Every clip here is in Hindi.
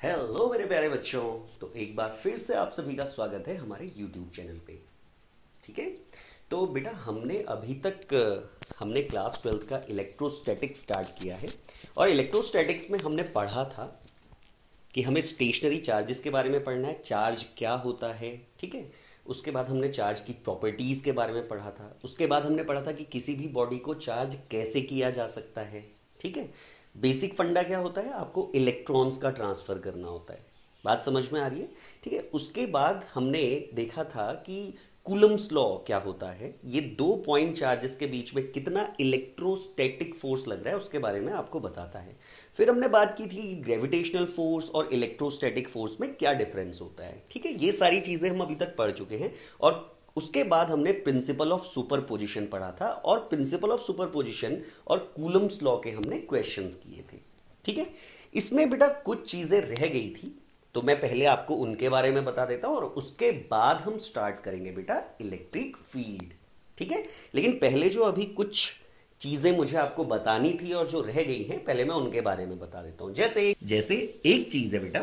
हेलो मेरे प्यारे बच्चों। तो एक बार फिर से आप सभी का स्वागत है हमारे YouTube चैनल पे। ठीक है। तो बेटा हमने अभी तक हमने क्लास 12th का इलेक्ट्रोस्टैटिक्स स्टार्ट किया है। और इलेक्ट्रोस्टैटिक्स में हमने पढ़ा था कि हमें स्टेशनरी चार्जेस के बारे में पढ़ना है, चार्ज क्या होता है। ठीक है। उसके बाद हमने चार्ज की प्रॉपर्टीज़ के बारे में पढ़ा था। उसके बाद हमने पढ़ा था कि किसी भी बॉडी को चार्ज कैसे किया जा सकता है। ठीक है। बेसिक फंडा क्या होता है, आपको इलेक्ट्रॉन्स का ट्रांसफ़र करना होता है। बात समझ में आ रही है। ठीक है। उसके बाद हमने देखा था कि कूलम्स लॉ क्या होता है, ये दो पॉइंट चार्जेस के बीच में कितना इलेक्ट्रोस्टैटिक फोर्स लग रहा है उसके बारे में आपको बताता है। फिर हमने बात की थी कि ग्रेविटेशनल फोर्स और इलेक्ट्रोस्टैटिक फोर्स में क्या डिफरेंस होता है। ठीक है। ये सारी चीज़ें हम अभी तक पढ़ चुके हैं। और उसके बाद हमने प्रिंसिपल ऑफ सुपरपोजिशन पढ़ा था, और प्रिंसिपल ऑफ सुपरपोजिशन और कूलम्स लॉ के हमने क्वेश्चंस किए थे। ठीक है। इसमें बेटा कुछ चीज़ें रह गई थी, तो मैं पहले आपको उनके बारे में बता देता हूं और उसके बाद हम स्टार्ट करेंगे बेटा इलेक्ट्रिक फील्ड। ठीक है। लेकिन पहले जो अभी कुछ चीजें मुझे आपको बतानी थी और जो रह गई हैं, पहले मैं उनके बारे में बता देता हूं। जैसे जैसे एक चीज है बेटा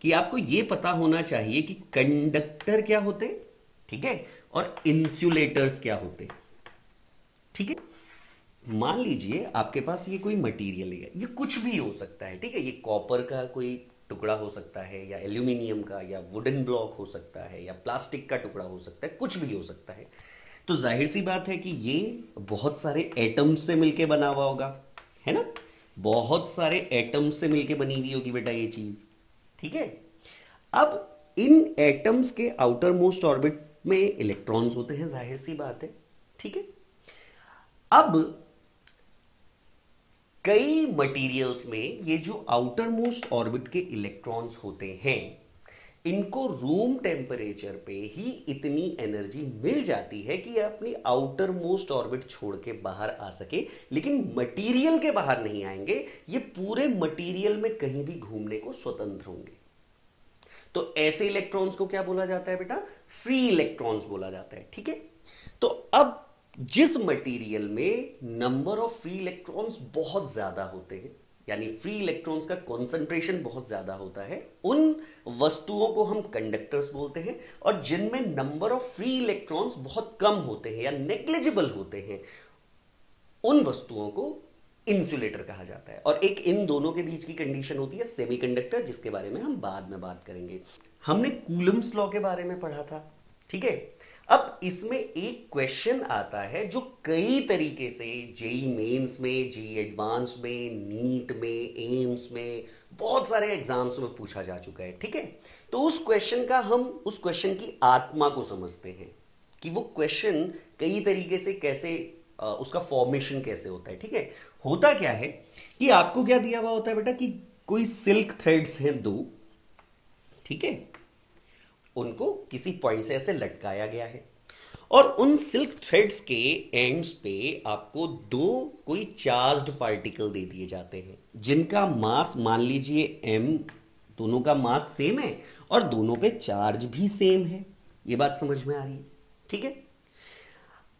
कि आपको यह पता होना चाहिए कि कंडक्टर क्या होते हैं, ठीक है, और इंसुलेटर्स क्या होते हैं। ठीक है। मान लीजिए आपके पास ये कोई मटेरियल है, ये कुछ भी हो सकता है। ठीक है। ये कॉपर का कोई टुकड़ा हो सकता है, या एल्यूमिनियम का, या वुडन ब्लॉक हो सकता है, या प्लास्टिक का टुकड़ा हो सकता है, कुछ भी हो सकता है। तो जाहिर सी बात है कि ये बहुत सारे एटम्स से मिलके बना हुआ होगा, है ना। बहुत सारे एटम्स से मिलके बनी हुई होगी बेटा ये चीज। ठीक है। अब इन एटम्स के आउटर मोस्ट ऑर्बिट में इलेक्ट्रॉन्स होते हैं, जाहिर सी बात है। ठीक है। अब कई मटेरियल्स में ये जो आउटर मोस्ट ऑर्बिट के इलेक्ट्रॉन्स होते हैं, इनको रूम टेम्परेचर पे ही इतनी एनर्जी मिल जाती है कि ये अपनी आउटर मोस्ट ऑर्बिट छोड़ के बाहर आ सके, लेकिन मटेरियल के बाहर नहीं आएंगे। ये पूरे मटेरियल में कहीं भी घूमने को स्वतंत्र होंगे। तो ऐसे इलेक्ट्रॉन्स को क्या बोला जाता है बेटा, फ्री इलेक्ट्रॉन्स बोला जाता है। ठीक है। तो अब जिस मटेरियल में नंबर ऑफ फ्री इलेक्ट्रॉन्स बहुत ज्यादा होते हैं, यानी फ्री इलेक्ट्रॉन्स का कॉन्सेंट्रेशन बहुत ज्यादा होता है, उन वस्तुओं को हम कंडक्टर्स बोलते हैं। और जिनमें नंबर ऑफ फ्री इलेक्ट्रॉन्स बहुत कम होते हैं या नेग्लिजिबल होते हैं, उन वस्तुओं को इंसुलेटर कहा जाता है। और एक इन दोनों के बीच की कंडीशन होती है सेमीकंडक्टर, जिसके बारे में हम बाद में बात करेंगे। हमने कूलम्स लॉ के बारे में पढ़ा था। ठीक है। अब इसमें एक क्वेश्चन आता है जो कई तरीके से जेई मेंस में, जेई एडवांस में, नीट में, एम्स में, बहुत सारे एग्जाम्स में पूछा जा चुका है। ठीक है। तो उस क्वेश्चन की आत्मा को समझते हैं कि वो क्वेश्चन कई तरीके से कैसे उसका फॉर्मेशन कैसे होता है। ठीक है। होता क्या है कि आपको क्या दिया हुआ होता है बेटा कि कोई सिल्क थ्रेड्स हैं दो, ठीक है, उनको किसी पॉइंट से ऐसे लटकाया गया है, और उन सिल्क थ्रेड्स के एंड्स पे आपको दो कोई चार्ज्ड पार्टिकल दे दिए जाते हैं, जिनका मास मान लीजिए m, दोनों का मास सेम है और दोनों पे चार्ज भी सेम है। ये बात समझ में आ रही है। ठीक है।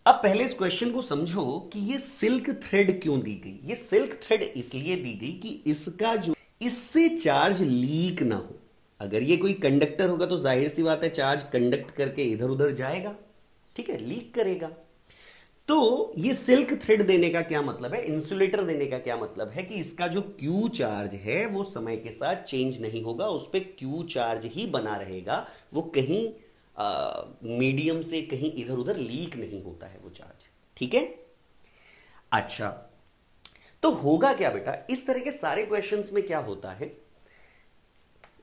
अब पहले इस क्वेश्चन को समझो कि ये सिल्क थ्रेड क्यों दी गई। ये सिल्क थ्रेड इसलिए दी गई कि इसका जो इससे चार्ज लीक ना हो। अगर ये कोई कंडक्टर होगा तो जाहिर सी बात है चार्ज कंडक्ट करके इधर उधर जाएगा, ठीक है, लीक करेगा। तो ये सिल्क थ्रेड देने का क्या मतलब है, इंसुलेटर देने का क्या मतलब है कि इसका जो क्यू चार्ज है वो समय के साथ चेंज नहीं होगा, उस पर क्यू चार्ज ही बना रहेगा। वो कहीं मीडियम से कहीं इधर उधर लीक नहीं होता है वो चार्ज। ठीक है। अच्छा, तो होगा क्या बेटा, इस तरह के सारे क्वेश्चंस में क्या होता है,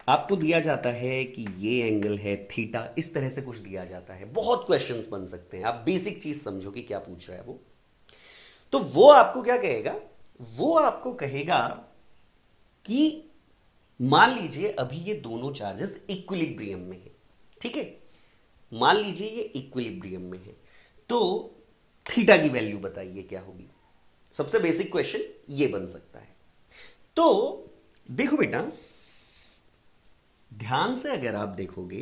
आपको दिया जाता है कि ये एंगल है थीटा, इस तरह से कुछ दिया जाता है। बहुत क्वेश्चंस बन सकते हैं। आप बेसिक चीज समझो कि क्या पूछ रहा है वो। तो वो आपको क्या कहेगा, वो आपको कहेगा कि मान लीजिए अभी ये दोनों चार्जेस इक्विलिब्रियम में है। ठीक है। मान लीजिए ये इक्विलिब्रियम में है, तो थीटा की वैल्यू बताइए क्या होगी। सबसे बेसिक क्वेश्चन ये बन सकता है। तो देखो बेटा, ध्यान से अगर आप देखोगे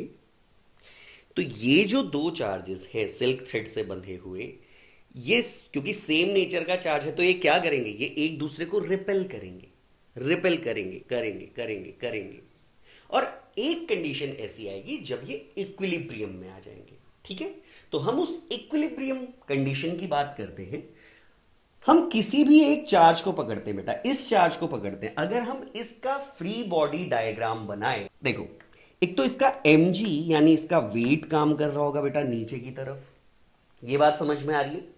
तो ये जो दो चार्जेस हैं सिल्क थ्रेड से बंधे हुए, ये क्योंकि सेम नेचर का चार्ज है तो ये क्या करेंगे, ये एक दूसरे को रिपेल करेंगे। रिपेल करेंगे करेंगे करेंगे करेंगे, और एक कंडीशन ऐसी आएगी जब ये इक्विलिब्रियम में आ जाएंगे। ठीक है, तो हम उस इक्विलिब्रियम कंडीशन की बात करते हैं। हम किसी भी एक चार्ज को पकड़ते हैं बेटा, इस चार्ज को पकड़ते हैं, अगर हम इसका फ्री बॉडी डायग्राम बनाए, देखो एक तो इसका mg यानी इसका वेट काम कर रहा होगा बेटा नीचे की तरफ, ये बात समझ में आ रही है।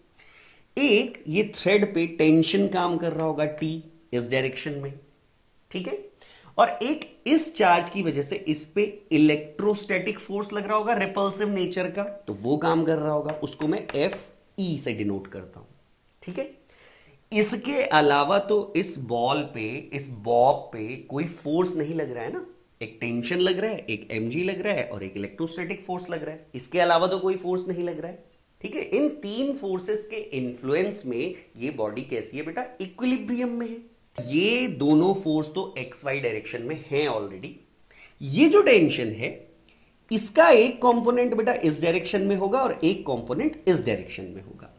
एक ये थ्रेड पे टेंशन काम कर रहा होगा T इस डायरेक्शन में, ठीक है, और एक इस चार्ज की वजह से इस पे इलेक्ट्रोस्टैटिक फोर्स लग रहा होगा रिपल्सिव नेचर का, तो वो काम कर रहा होगा, उसको मैं Fe से डिनोट करता हूं। ठीक है, इसके अलावा तो इस बॉल पे, इस बॉब पे कोई फोर्स नहीं लग रहा है ना, एक टेंशन लग रहा है, एक mg लग रहा है और एक इलेक्ट्रोस्टैटिक फोर्स लग रहा है, इसके अलावा तो कोई फोर्स नहीं लग रहा है। ठीक है, इन तीन फोर्सेस के इन्फ्लुएंस में ये बॉडी कैसी है बेटा, इक्विलिब्रियम में है। ये दोनों फोर्स तो XY डायरेक्शन में है ऑलरेडी। ये जो टेंशन है इसका एक कंपोनेंट बेटा इस डायरेक्शन में होगा और एक कंपोनेंट इस डायरेक्शन में होगा।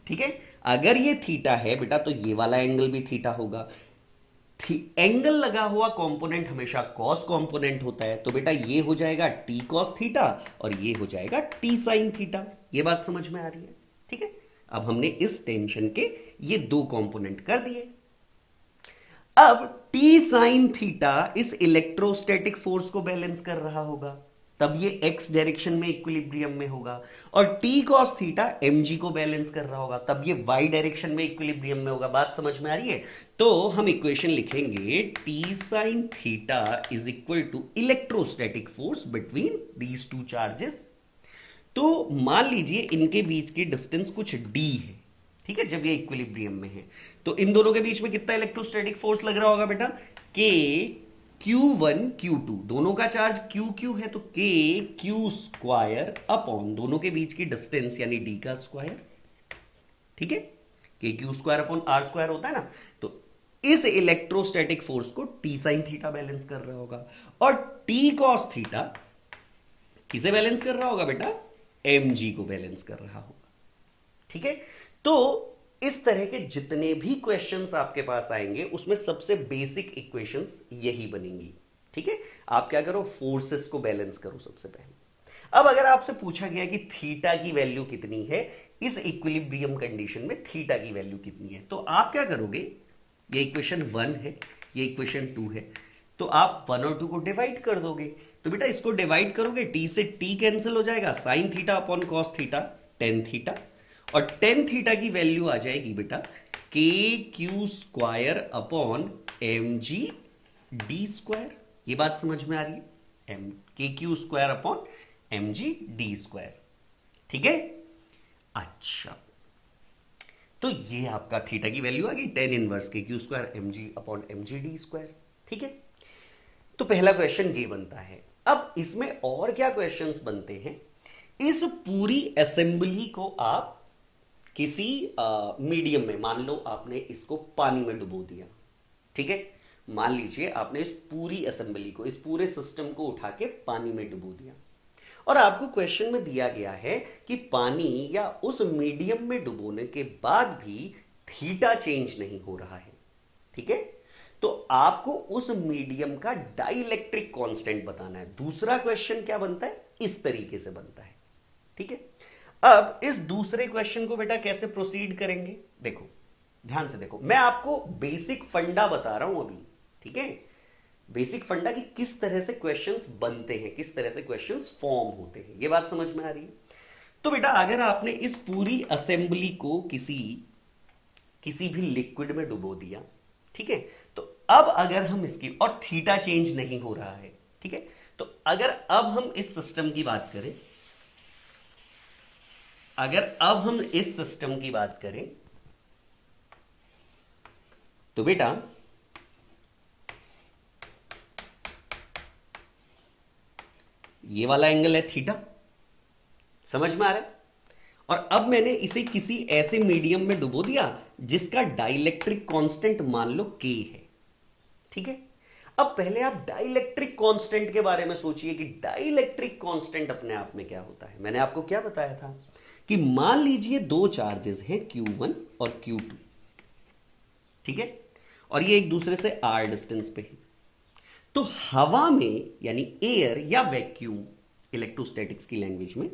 ठीक है, अगर ये थीटा है बेटा तो ये वाला एंगल भी थीटा होगा। एंगल लगा हुआ कंपोनेंट हमेशा कॉस कंपोनेंट होता है, तो बेटा ये हो जाएगा t cos थीटा और ये हो जाएगा t sin थीटा। ये बात समझ में आ रही है? ठीक है, अब हमने इस टेंशन के ये दो कंपोनेंट कर दिए। अब t sin थीटा इस इलेक्ट्रोस्टैटिक फोर्स को बैलेंस कर रहा होगा, तब ये x डायरेक्शन में इक्विलिब्रियम में होगा, और t cos थीटा mg को बैलेंस कर रहा होगा, तब ये y डायरेक्शन में इक्विलिब्रियम में होगा। बात समझ में आ रही है? तो हम इक्वेशन लिखेंगे t sin theta is equal to electrostatic force between these two charges. तो मान लीजिए इनके बीच की डिस्टेंस कुछ d है, ठीक है, जब ये इक्विलिब्रियम में है, तो इन दोनों के बीच में कितना इलेक्ट्रोस्टैटिक फोर्स लग रहा होगा बेटा, k Q1 Q2, दोनों का चार्ज QQ है, तो K Q स्क्वायर अपॉन दोनों के बीच की डिस्टेंस यानी D का स्क्वायर। ठीक है, K Q square upon R square होता है ना, तो इस इलेक्ट्रोस्टैटिक फोर्स को T sin थीटा बैलेंस कर रहा होगा, और T cos थीटा किसे बैलेंस कर रहा होगा बेटा, mg को बैलेंस कर रहा होगा। ठीक है, तो इस तरह के जितने भी क्वेश्चंस आपके पास आएंगे उसमें सबसे बेसिक इक्वेशंस यही बनेंगी। ठीक है, आप क्या करो, फोर्सेस को बैलेंस करो सबसे पहले। अब अगर आपसे पूछा गया कि थीटा की वैल्यू कितनी है इस इक्विलिब्रियम कंडीशन में, थीटा की वैल्यू कितनी है, तो आप क्या करोगे, ये इक्वेशन 1 है, ये इक्वेशन 2 है, तो आप 1 और 2 को डिवाइड कर दोगे। तो बेटा इसको डिवाइड करोगे, t से t कैंसिल हो जाएगा, sine theta upon cos theta tan theta, और टेन थीटा की वैल्यू आ जाएगी बेटा के Q square upon mg d square. ये बात समझ में आ रही है, के Q square upon mg d square. ठीक है, अच्छा, तो ये आपका थीटा की वैल्यू आ गई, टेन इनवर्स के Q square mg upon mg d square. ठीक है, तो पहला क्वेश्चन ये बनता है। अब इसमें और क्या क्वेश्चंस बनते हैं, इस पूरी असेंबली को आप किसी मीडियम में, मान लो आपने इसको पानी में डुबो दिया। ठीक है, मान लीजिए आपने इस पूरी असेंबली को, इस पूरे सिस्टम को उठा के पानी में डुबो दिया, और आपको क्वेश्चन में दिया गया है कि पानी या उस मीडियम में डुबोने के बाद भी थीटा चेंज नहीं हो रहा है। ठीक है, तो आपको उस मीडियम का डाइलेक्ट्रिक कांस्टेंट बताना है। दूसरा क्वेश्चन क्या बनता है, इस तरीके से बनता है। ठीक है, अब इस दूसरे क्वेश्चन को बेटा कैसे प्रोसीड करेंगे, देखो ध्यान से देखो, मैं आपको बेसिक फंडा बता रहा हूं अभी। ठीक है, बेसिक फंडा कि किस तरह से क्वेश्चंस बनते हैं, किस तरह से क्वेश्चंस फॉर्म होते हैं, ये बात समझ में आ रही है? तो बेटा अगर आपने इस पूरी असेंबली को किसी भी लिक्विड में डुबो दिया, ठीक है, तो अब अगर हम इसकी, और थीटा चेंज नहीं हो रहा है, ठीक है, तो अगर अब हम इस सिस्टम की बात करें, अगर अब हम इस सिस्टम की बात करें, तो बेटा ये वाला एंगल है थीटा, समझ में आ रहा है? और अब मैंने इसे किसी ऐसे मीडियम में डुबो दिया जिसका डाइलेक्ट्रिक कांस्टेंट मान लो k है। ठीक है, अब पहले आप डाइलेक्ट्रिक कांस्टेंट के बारे में सोचिए कि डाइलेक्ट्रिक कांस्टेंट अपने आप में क्या होता है। मैंने आपको क्या बताया था कि मान लीजिए दो चार्जेस हैं Q1 और Q2, ठीक है, और ये एक दूसरे से r डिस्टेंस पे है। तो हवा में यानी एयर या वैक्यूम इलेक्ट्रोस्टैटिक्स की लैंग्वेज में,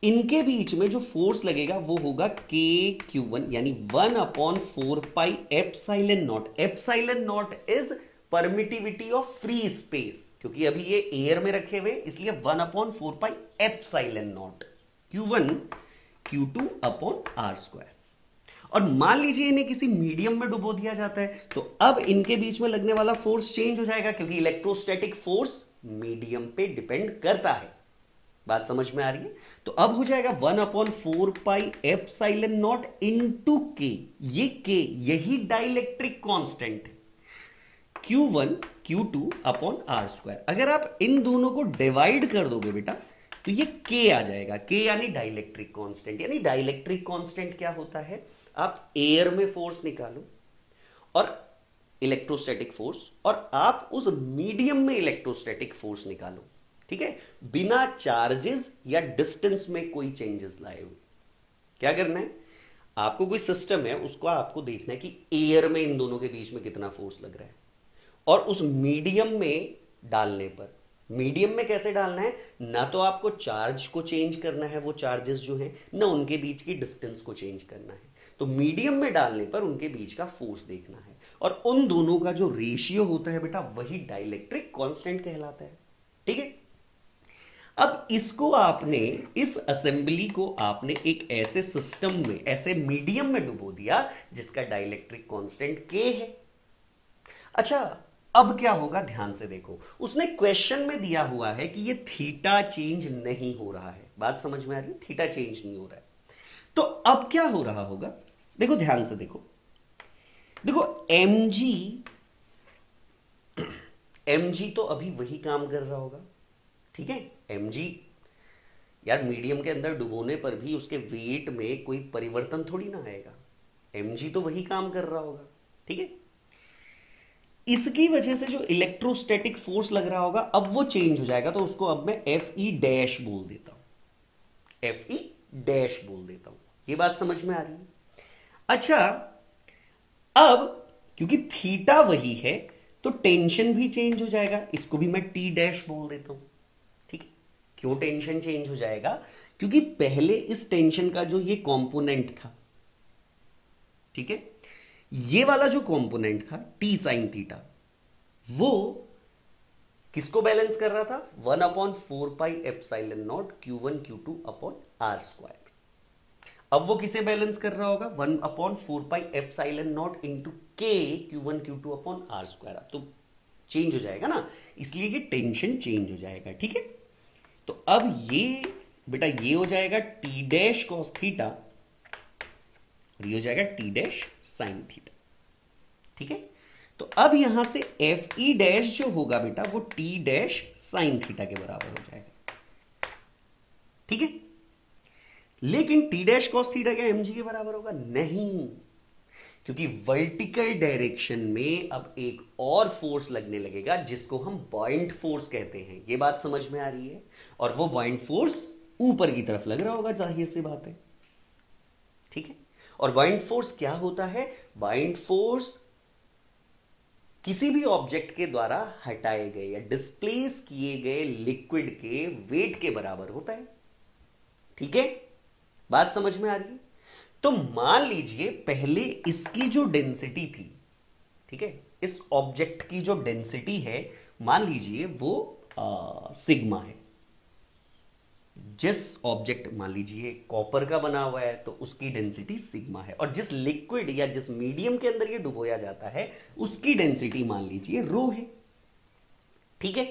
इनके बीच में जो फोर्स लगेगा वो होगा KQ1 यानी 1/4 pi epsilon not. Epsilon not is permittivity of free space, क्योंकि अभी ये एयर में रखे हुए इसलिए 1/4 pi epsilon not Q1 Q2 upon R square. और मान लीजिए इन्हें किसी मीडियम में डुबो दिया जाता है, तो अब इनके बीच में लगने वाला फोर्स चेंज हो जाएगा, क्योंकि इलेक्ट्रोस्टैटिक फोर्स मीडियम पे डिपेंड करता है। बात समझ में आ रही है? तो अब हो जाएगा 1/4 पाई एप्सिलॉन नॉट इनटू के। ये के यही डाइलेक्ट्रिक कांस्टेंट है, Q1 Q2 upon R square. अगर आप इन दोनों को डिवाइड कर दोगे बेटा तो ये K आ जाएगा। K यानी डाइलेक्ट्रिक कांस्टेंट। यानी डाइलेक्ट्रिक कांस्टेंट क्या होता है, आप एयर में फोर्स निकालो और इलेक्ट्रोस्टैटिक फोर्स, और आप उस मीडियम में इलेक्ट्रोस्टैटिक फोर्स निकालो, ठीक है, बिना चार्जेस या डिस्टेंस में कोई चेंजेस लाए हुए। क्या करना है, आपको कोई सिस्टम है उसको आपको देखना है कि एयर में इन दोनों के बीच में कितना फोर्स लग रहा है, और उस मीडियम में डालने पर, मीडियम में कैसे डालना है, ना तो आपको चार्ज को चेंज करना है वो चार्जेस जो हैं, ना उनके बीच की डिस्टेंस को चेंज करना है। तो मीडियम में डालने पर उनके बीच का फोर्स देखना है, और उन दोनों का जो रेशियो होता है बेटा वही डाइलेक्ट्रिक कांस्टेंट कहलाता है। ठीक है, अब इसको आपने, इस असेंबली को आपने एक ऐसे सिस्टम में, ऐसे मीडियम में डुबो दिया जिसका डाइलेक्ट्रिक कांस्टेंट K है। अच्छा, अब क्या होगा, ध्यान से देखो, उसने क्वेश्चन में दिया हुआ है कि ये थीटा चेंज नहीं हो रहा है। बात समझ में आ रही है, थीटा चेंज नहीं हो रहा है। तो अब क्या हो रहा होगा, देखो ध्यान से देखो, देखो mg तो अभी वही काम कर रहा होगा, ठीक है। mg यार मीडियम के अंदर डुबोने पर भी उसके वेट में कोई परिवर्तन थोड़ी ना आएगा, mg तो वही काम कर रहा होगा, ठीक है। इसकी वजह से जो इलेक्ट्रोस्टैटिक फोर्स लग रहा होगा अब वो चेंज हो जाएगा, तो उसको अब मैं Fe डैश बोल देता हूं, Fe डैश बोल देता हूं। ये बात समझ में आ रही है? अच्छा, अब क्योंकि थीटा वही है तो टेंशन भी चेंज हो जाएगा, इसको भी मैं T डैश बोल देता हूं, ठीक है। क्यों टेंशन चेंज हो जाएगा, क्योंकि पहले इस टेंशन का जो ये कंपोनेंट था, ठीक है, ये वाला जो कंपोनेंट था T साइन थीटा, वो किसको बैलेंस कर रहा था, 1/4 pi epsilon not Q1 Q2 upon R square. अब वो किसे बैलेंस कर रहा होगा, 1/4 pi epsilon not into K Q1 Q2 upon R square. अब तो चेंज हो जाएगा ना, इसलिए ये टेंशन चेंज हो जाएगा, ठीक है। तो अब ये बेटा ये हो जाएगा T डैश कॉस थीटा, और ये हो जाएगा T डैश साइन थीटा, ठीक है। तो अब यहां से Fe डैश जो होगा बेटा वो T डैश साइन थीटा के बराबर हो जाएगा, ठीक है। लेकिन T डैश कॉस थीटा क्या mg के बराबर होगा, नहीं, क्योंकि वर्टिकल डायरेक्शन में अब एक और फोर्स लगने लगेगा जिसको हम बॉइंट फोर्स कहते हैं। ये बात समझ में आ रही है? और वो बॉइंट फोर्स ऊपर की तरफ लग रहा होगा, जाहिर सी बात है, ठीक है। और बाइंड फोर्स क्या होता है, बाइंड फोर्स किसी भी ऑब्जेक्ट के द्वारा हटाए गए या डिस्प्लेस किए गए लिक्विड के वेट के बराबर होता है, ठीक है। बात समझ में आ रही है? तो मान लीजिए पहले इसकी जो डेंसिटी थी, ठीक है, इस ऑब्जेक्ट की जो डेंसिटी है मान लीजिए वो सिग्मा है। जिस ऑब्जेक्ट मान लीजिए कॉपर का बना हुआ है तो उसकी डेंसिटी सिग्मा है, और जिस लिक्विड या जिस मीडियम के अंदर ये डुबोया जाता है उसकी डेंसिटी मान लीजिए रो है, ठीक है।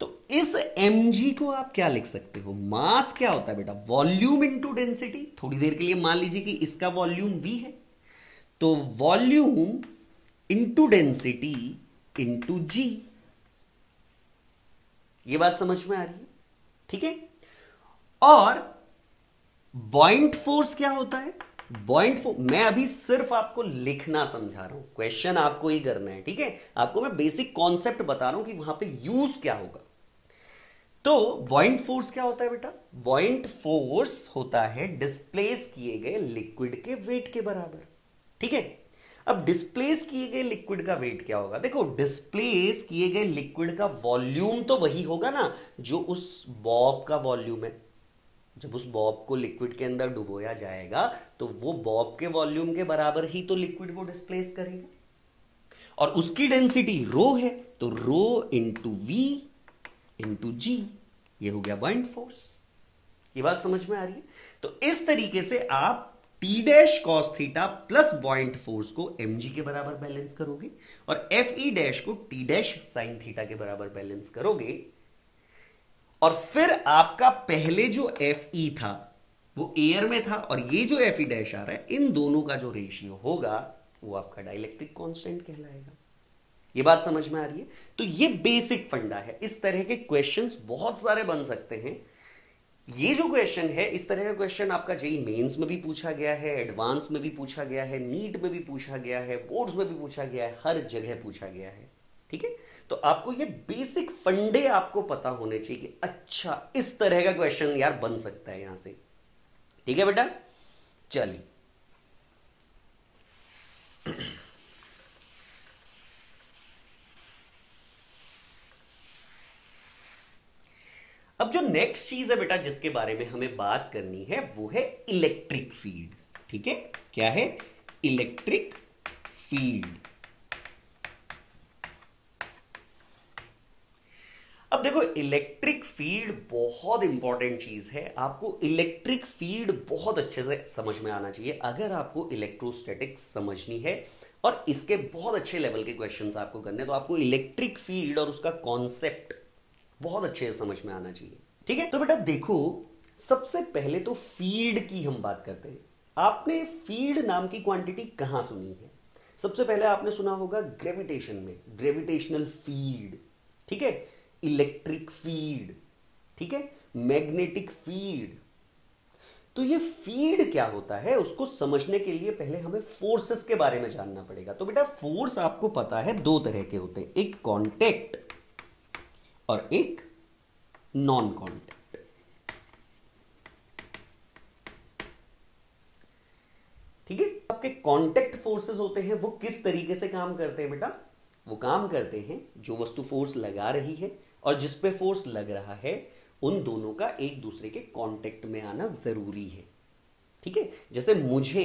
तो इस mg को आप क्या लिख सकते हो, मास क्या होता है बेटा, वॉल्यूम इंटू डेंसिटी। थोड़ी देर के लिए मान लीजिए कि इसका वॉल्यूम v है, तो volume into density into g। ये बात समझ में आ रही है, ठीक है। और बॉइंट फोर्स क्या होता है, बॉइंट फोर्स मैं अभी सिर्फ आपको लिखना समझा रहा हूं, क्वेश्चन आपको ही करना है, ठीक है। आपको मैं बेसिक कॉन्सेप्ट बता रहा हूं कि वहां पे यूज क्या होगा। तो बॉइंट फोर्स क्या होता है बेटा, बॉइंट फोर्स होता है डिस्प्लेस किए गए लिक्विड के वेट के बराबर, ठीक है। अब डिस्प्लेस किए गए लिक्विड का वेट क्या होगा? देखो, डिस्प्लेस किए गए लिक्विड का वॉल्यूम तो वही होगा ना जो उस बॉब का वॉल्यूम है। जब उस बॉब को लिक्विड के अंदर डुबोया जाएगा तो वो बॉब के वॉल्यूम के बराबर ही तो लिक्विड को डिस्प्लेस करेगा, और उसकी डेंसिटी रो है, तो रो इंटू वी इंटू जी, ये हो गया बॉइंट फोर्स। ये बात समझ में आ रही है? तो इस तरीके से आप T dash cos theta plus बॉइंट force को mg के बराबर बैलेंस करोगे, और एफ ई डैश को टी डैश साइन थीटा के बराबर बैलेंस करोगे, और फिर आपका पहले जो एफ ई था वो एयर में था, और ये जो एफ ई डैश आ रहा है, इन दोनों का जो रेशियो होगा वो आपका डाइलेक्ट्रिक कांस्टेंट कहलाएगा। ये बात समझ में आ रही है? तो ये बेसिक फंडा है। इस तरह के क्वेश्चंस बहुत सारे बन सकते हैं। ये जो क्वेश्चन है, इस तरह का क्वेश्चन आपका जेई मेंस में भी पूछा गया है, एडवांस में भी पूछा गया है, नीट में भी पूछा गया है, बोर्ड्स में भी पूछा गया है, हर जगह पूछा गया है। ठीक है, तो आपको ये बेसिक फंडे आपको पता होने चाहिए कि अच्छा इस तरह का क्वेश्चन यार बन सकता है यहां से। ठीक है बेटा, चलिए अब जो नेक्स्ट चीज है बेटा जिसके बारे में हमें बात करनी है वो है इलेक्ट्रिक फील्ड। ठीक है, क्या है? Electric field. अब देखो, इलेक्ट्रिक फील्ड बहुत इंपॉर्टेंट चीज है। आपको इलेक्ट्रिक फील्ड बहुत अच्छे से समझ में आना चाहिए अगर आपको इलेक्ट्रोस्टैटिक्स समझनी है, और इसके बहुत अच्छे लेवल के क्वेश्चंस आपको करने, तो आपको इलेक्ट्रिक फील्ड और उसका कॉन्सेप्ट बहुत अच्छे से समझ में आना चाहिए। ठीक है, तो बेटा देखो, सबसे पहले तो फील्ड की हम बात करते हैं। आपने फील्ड नाम की क्वांटिटी कहां सुनी है? सबसे पहले आपने सुना होगा ग्रेविटेशन में, ग्रेविटेशनल फील्ड। ठीक है, इलेक्ट्रिक फील्ड, ठीक है, मैग्नेटिक फील्ड। तो ये फील्ड क्या होता है उसको समझने के लिए पहले हमें फोर्सेस के बारे में जानना पड़ेगा। तो बेटा फोर्स आपको पता है दो तरह के होते हैं, एक कांटेक्ट और एक नॉन कांटेक्ट। ठीक है, आपके कांटेक्ट फोर्सेस होते हैं वो किस तरीके से काम करते हैं बेटा? वो काम करते हैं, जो वस्तु फोर्स लगा रही है और जिस पे फोर्स लग रहा है, उन दोनों का एक दूसरे के कांटेक्ट में आना जरूरी है। ठीक है, जैसे मुझे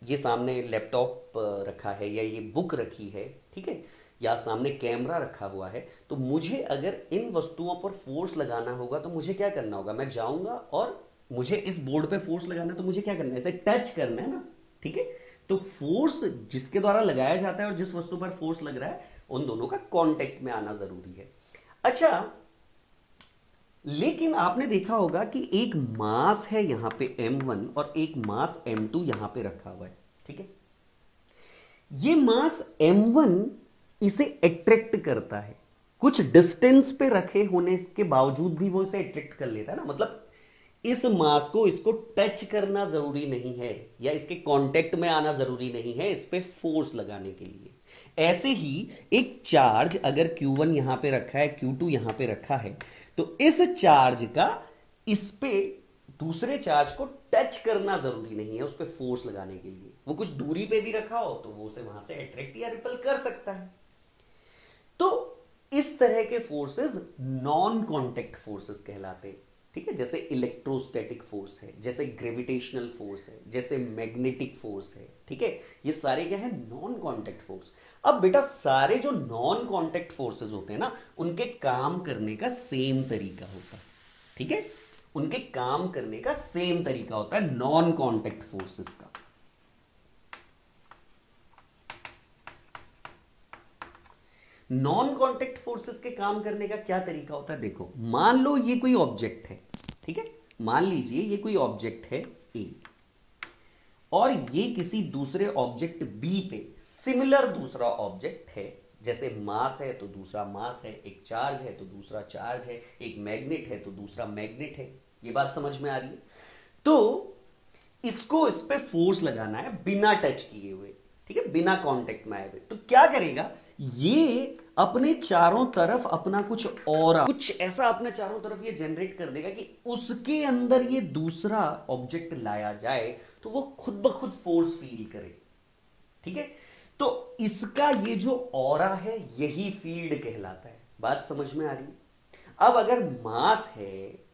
ये सामने लैपटॉप रखा है या ये बुक रखी है, ठीक है, या सामने कैमरा रखा हुआ है, तो मुझे अगर इन वस्तुओं पर फोर्स लगाना होगा तो मुझे क्या करना होगा? मैं जाऊंगा और मुझे इस बोर्ड पे फोर्स लगाना है, तो मुझे क्या करना है? इसे टच करना है ना। ठीक है, तो फोर्स जिसके द्वारा लगाया जाता है और जिस वस्तु पर फोर्स लग रहा है, उन दोनों का कांटेक्ट में आना जरूरी है। अच्छा, लेकिन आपने देखा होगा कि एक मास है यहां पे m1 और एक मास m2 यहां पे रखा हुआ है। ठीक है, ये मास m1 इसे अट्रैक्ट करता है, कुछ डिस्टेंस पे रखे होने के बावजूद भी वो इसे अट्रैक्ट कर लेता है ना। मतलब इस मास को इसको टच करना जरूरी नहीं है या इसके कांटेक्ट में आना जरूरी नहीं है इस पे फोर्स लगाने के लिए। ऐसे ही एक चार्ज अगर Q1 यहां पे रखा है, Q2 यहां पे रखा है, तो इस चार्ज का इस पे दूसरे चार्ज को टच करना जरूरी नहीं है उस पे फोर्स लगाने के लिए। वो कुछ दूरी पे भी रखा हो तो वो उसे वहां से अट्रैक्ट या रिपल कर सकता है। तो इस तरह के फोर्सेस नॉन कांटेक्ट फोर्सेस कहलाते हैं। ठीक है, जैसे इलेक्ट्रोस्टैटिक फोर्स है, जैसे ग्रेविटेशनल फोर्स है, जैसे मैग्नेटिक फोर्स है। ठीक है, ये सारे क्या है? Non contact force. अब बेटा सारे जो नॉन कांटेक्ट फोर्सेस होते हैं ना, उनके काम करने का सेम तरीका होता है। ठीक है, उनके काम करने का सेम तरीका होता है नॉन कांटेक्ट फोर्सेस का। नॉन कांटेक्ट फोर्सेस के काम करने का क्या तरीका होता है? देखो, मान लो ये कोई ऑब्जेक्ट है। ठीक है, मान लीजिए ये कोई ऑब्जेक्ट है ए, और ये किसी दूसरे ऑब्जेक्ट बी पे सिमिलर दूसरा ऑब्जेक्ट है। जैसे मास है तो दूसरा मास है, एक चार्ज है तो दूसरा चार्ज है, एक मैग्नेट है तो दूसरा मैग्नेट है। ये बात समझ में आ रही है? तो इसको इस पे फोर्स लगाना है बिना टच किए हुए। ठीक है, बिना कांटेक्ट में आए हुए। तो क्या करेगा? ये अपने चारों तरफ अपना कुछ ऐसा अपने चारों तरफ ये जनरेट कर देगा कि उसके अंदर ये दूसरा ऑब्जेक्ट लाया जाए तो वो खुद ब खुद फोर्स फील करे। ठीक है, तो इसका ये जो ऑरा है यही फील्ड कहलाता है। बात समझ में आ रही है? अब अगर मास है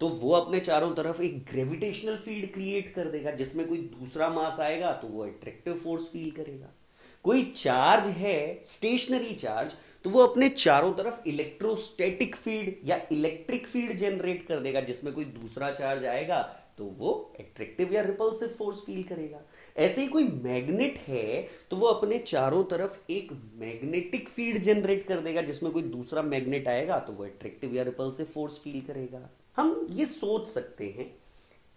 तो वो अपने चारों तरफ एक ग्रेविटेशनल फील्ड क्रिएट कर देगा, जिसमें कोई दूसरा मास आएगा तो वो अट्रैक्टिव फोर्स फील करेगा। कोई चार्ज है, स्टेशनरी चार्ज, तो वो अपने चारों तरफ इलेक्ट्रोस्टैटिक फील्ड या इलेक्ट्रिक फील्ड जनरेट कर देगा, जिसमें कोई दूसरा चार्ज आएगा तो वो अट्रैक्टिव या रिपल्सिव फोर्स फील करेगा। ऐसे ही कोई मैग्नेट है तो वो अपने चारों तरफ एक मैग्नेटिक फील्ड जनरेट कर देगा, जिसमें कोई दूसरा मैग्नेट आएगा तो वो अट्रैक्टिव या रिपल्सिव फोर्स फील करेगा। हम ये सोच सकते हैं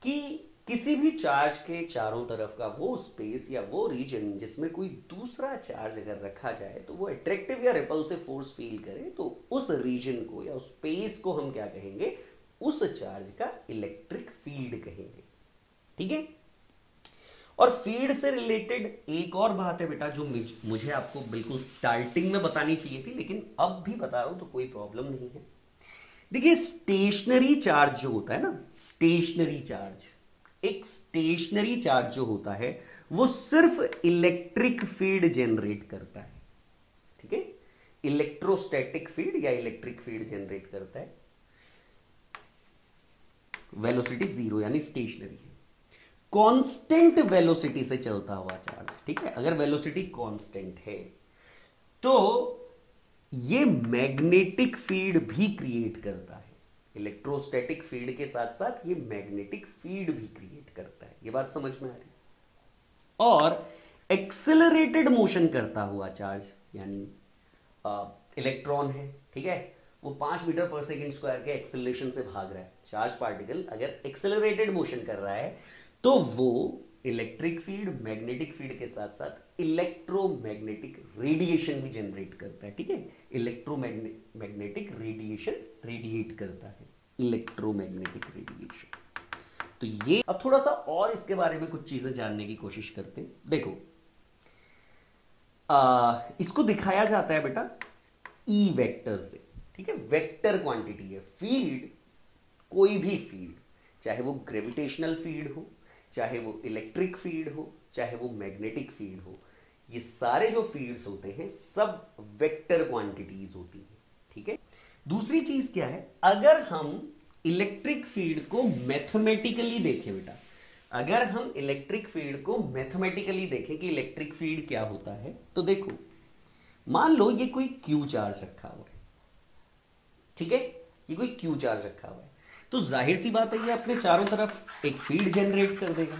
कि किसी भी चार्ज के चारों तरफ का वो स्पेस या वो रीजन जिसमें कोई दूसरा चार्ज अगर रखा जाए तो वो अट्रैक्टिव या रिपल्सिव फोर्स फील करे, तो उस रीजन को या उस स्पेस को हम क्या कहेंगे? उस चार्ज का इलेक्ट्रिक फील्ड कहेंगे। ठीक है, और फील्ड से रिलेटेड एक और बात है बेटा जो मुझे आपको बिल्कुल स्टार्टिंग में बतानी चाहिए थी, लेकिन अब भी बता रहा हूं तो कोई प्रॉब्लम नहीं है। देखिए, स्टेशनरी चार्ज जो होता है ना, स्टेशनरी चार्ज, एक स्टेशनरी चार्ज जो होता है वो सिर्फ इलेक्ट्रिक फील्ड जनरेट करता है। ठीक है, इलेक्ट्रोस्टैटिक फील्ड या इलेक्ट्रिक फील्ड जनरेट करता है। वेलोसिटी जीरो यानी स्टेशनरी है। कांस्टेंट वेलोसिटी से चलता हुआ चार्ज, ठीक है, अगर वेलोसिटी कांस्टेंट है तो ये मैग्नेटिक फील्ड भी क्रिएट करता है। इलेक्ट्रोस्टैटिक फील्ड के साथ साथ ये मैग्नेटिक फील्ड भी क्रिएट करता है। ये बात समझ में आ रही है? और एक्सेलरेटेड मोशन करता हुआ चार्ज यानी इलेक्ट्रॉन है, ठीक है, वो 5 मीटर पर सेकेंड स्क्वायर के एक्सेलरेशन से भाग रहा है। चार्ज पार्टिकल अगर एक्सेलरेटेड मोशन कर रहा है तो वो इलेक्ट्रिक फील्ड, मैग्नेटिक फील्ड के साथ साथ इलेक्ट्रोमैग्नेटिक रेडिएशन भी जनरेट करता है। ठीक है, इलेक्ट्रोमैग्नेटिक रेडिएशन रेडिएट करता है, इलेक्ट्रोमैग्नेटिक रेडिएशन। तो ये अब थोड़ा सा और इसके बारे में कुछ चीजें जानने की कोशिश करते हैं। देखो, इसको दिखाया जाता है बेटा ई वेक्टर से। ठीक है, वेक्टर क्वांटिटी है फील्ड, कोई भी फील्ड, चाहे वो ग्रेविटेशनल फील्ड हो, चाहे वो इलेक्ट्रिक फील्ड हो, चाहे वो मैग्नेटिक फील्ड हो, ये सारे जो फील्ड्स होते हैं सब वेक्टर क्वांटिटीज होती हैं। ठीक है, दूसरी चीज क्या है, अगर हम इलेक्ट्रिक फील्ड को मैथमेटिकली देखें बेटा, अगर हम इलेक्ट्रिक फील्ड को मैथमेटिकली देखें कि इलेक्ट्रिक फील्ड क्या होता है, तो देखो, मान लो ये कोई क्यू चार्ज रखा हुआ है। ठीक है, ये कोई क्यू चार्ज रखा हुआ है, तो जाहिर सी बात है ये अपने चारों तरफ एक फील्ड जनरेट कर देगा,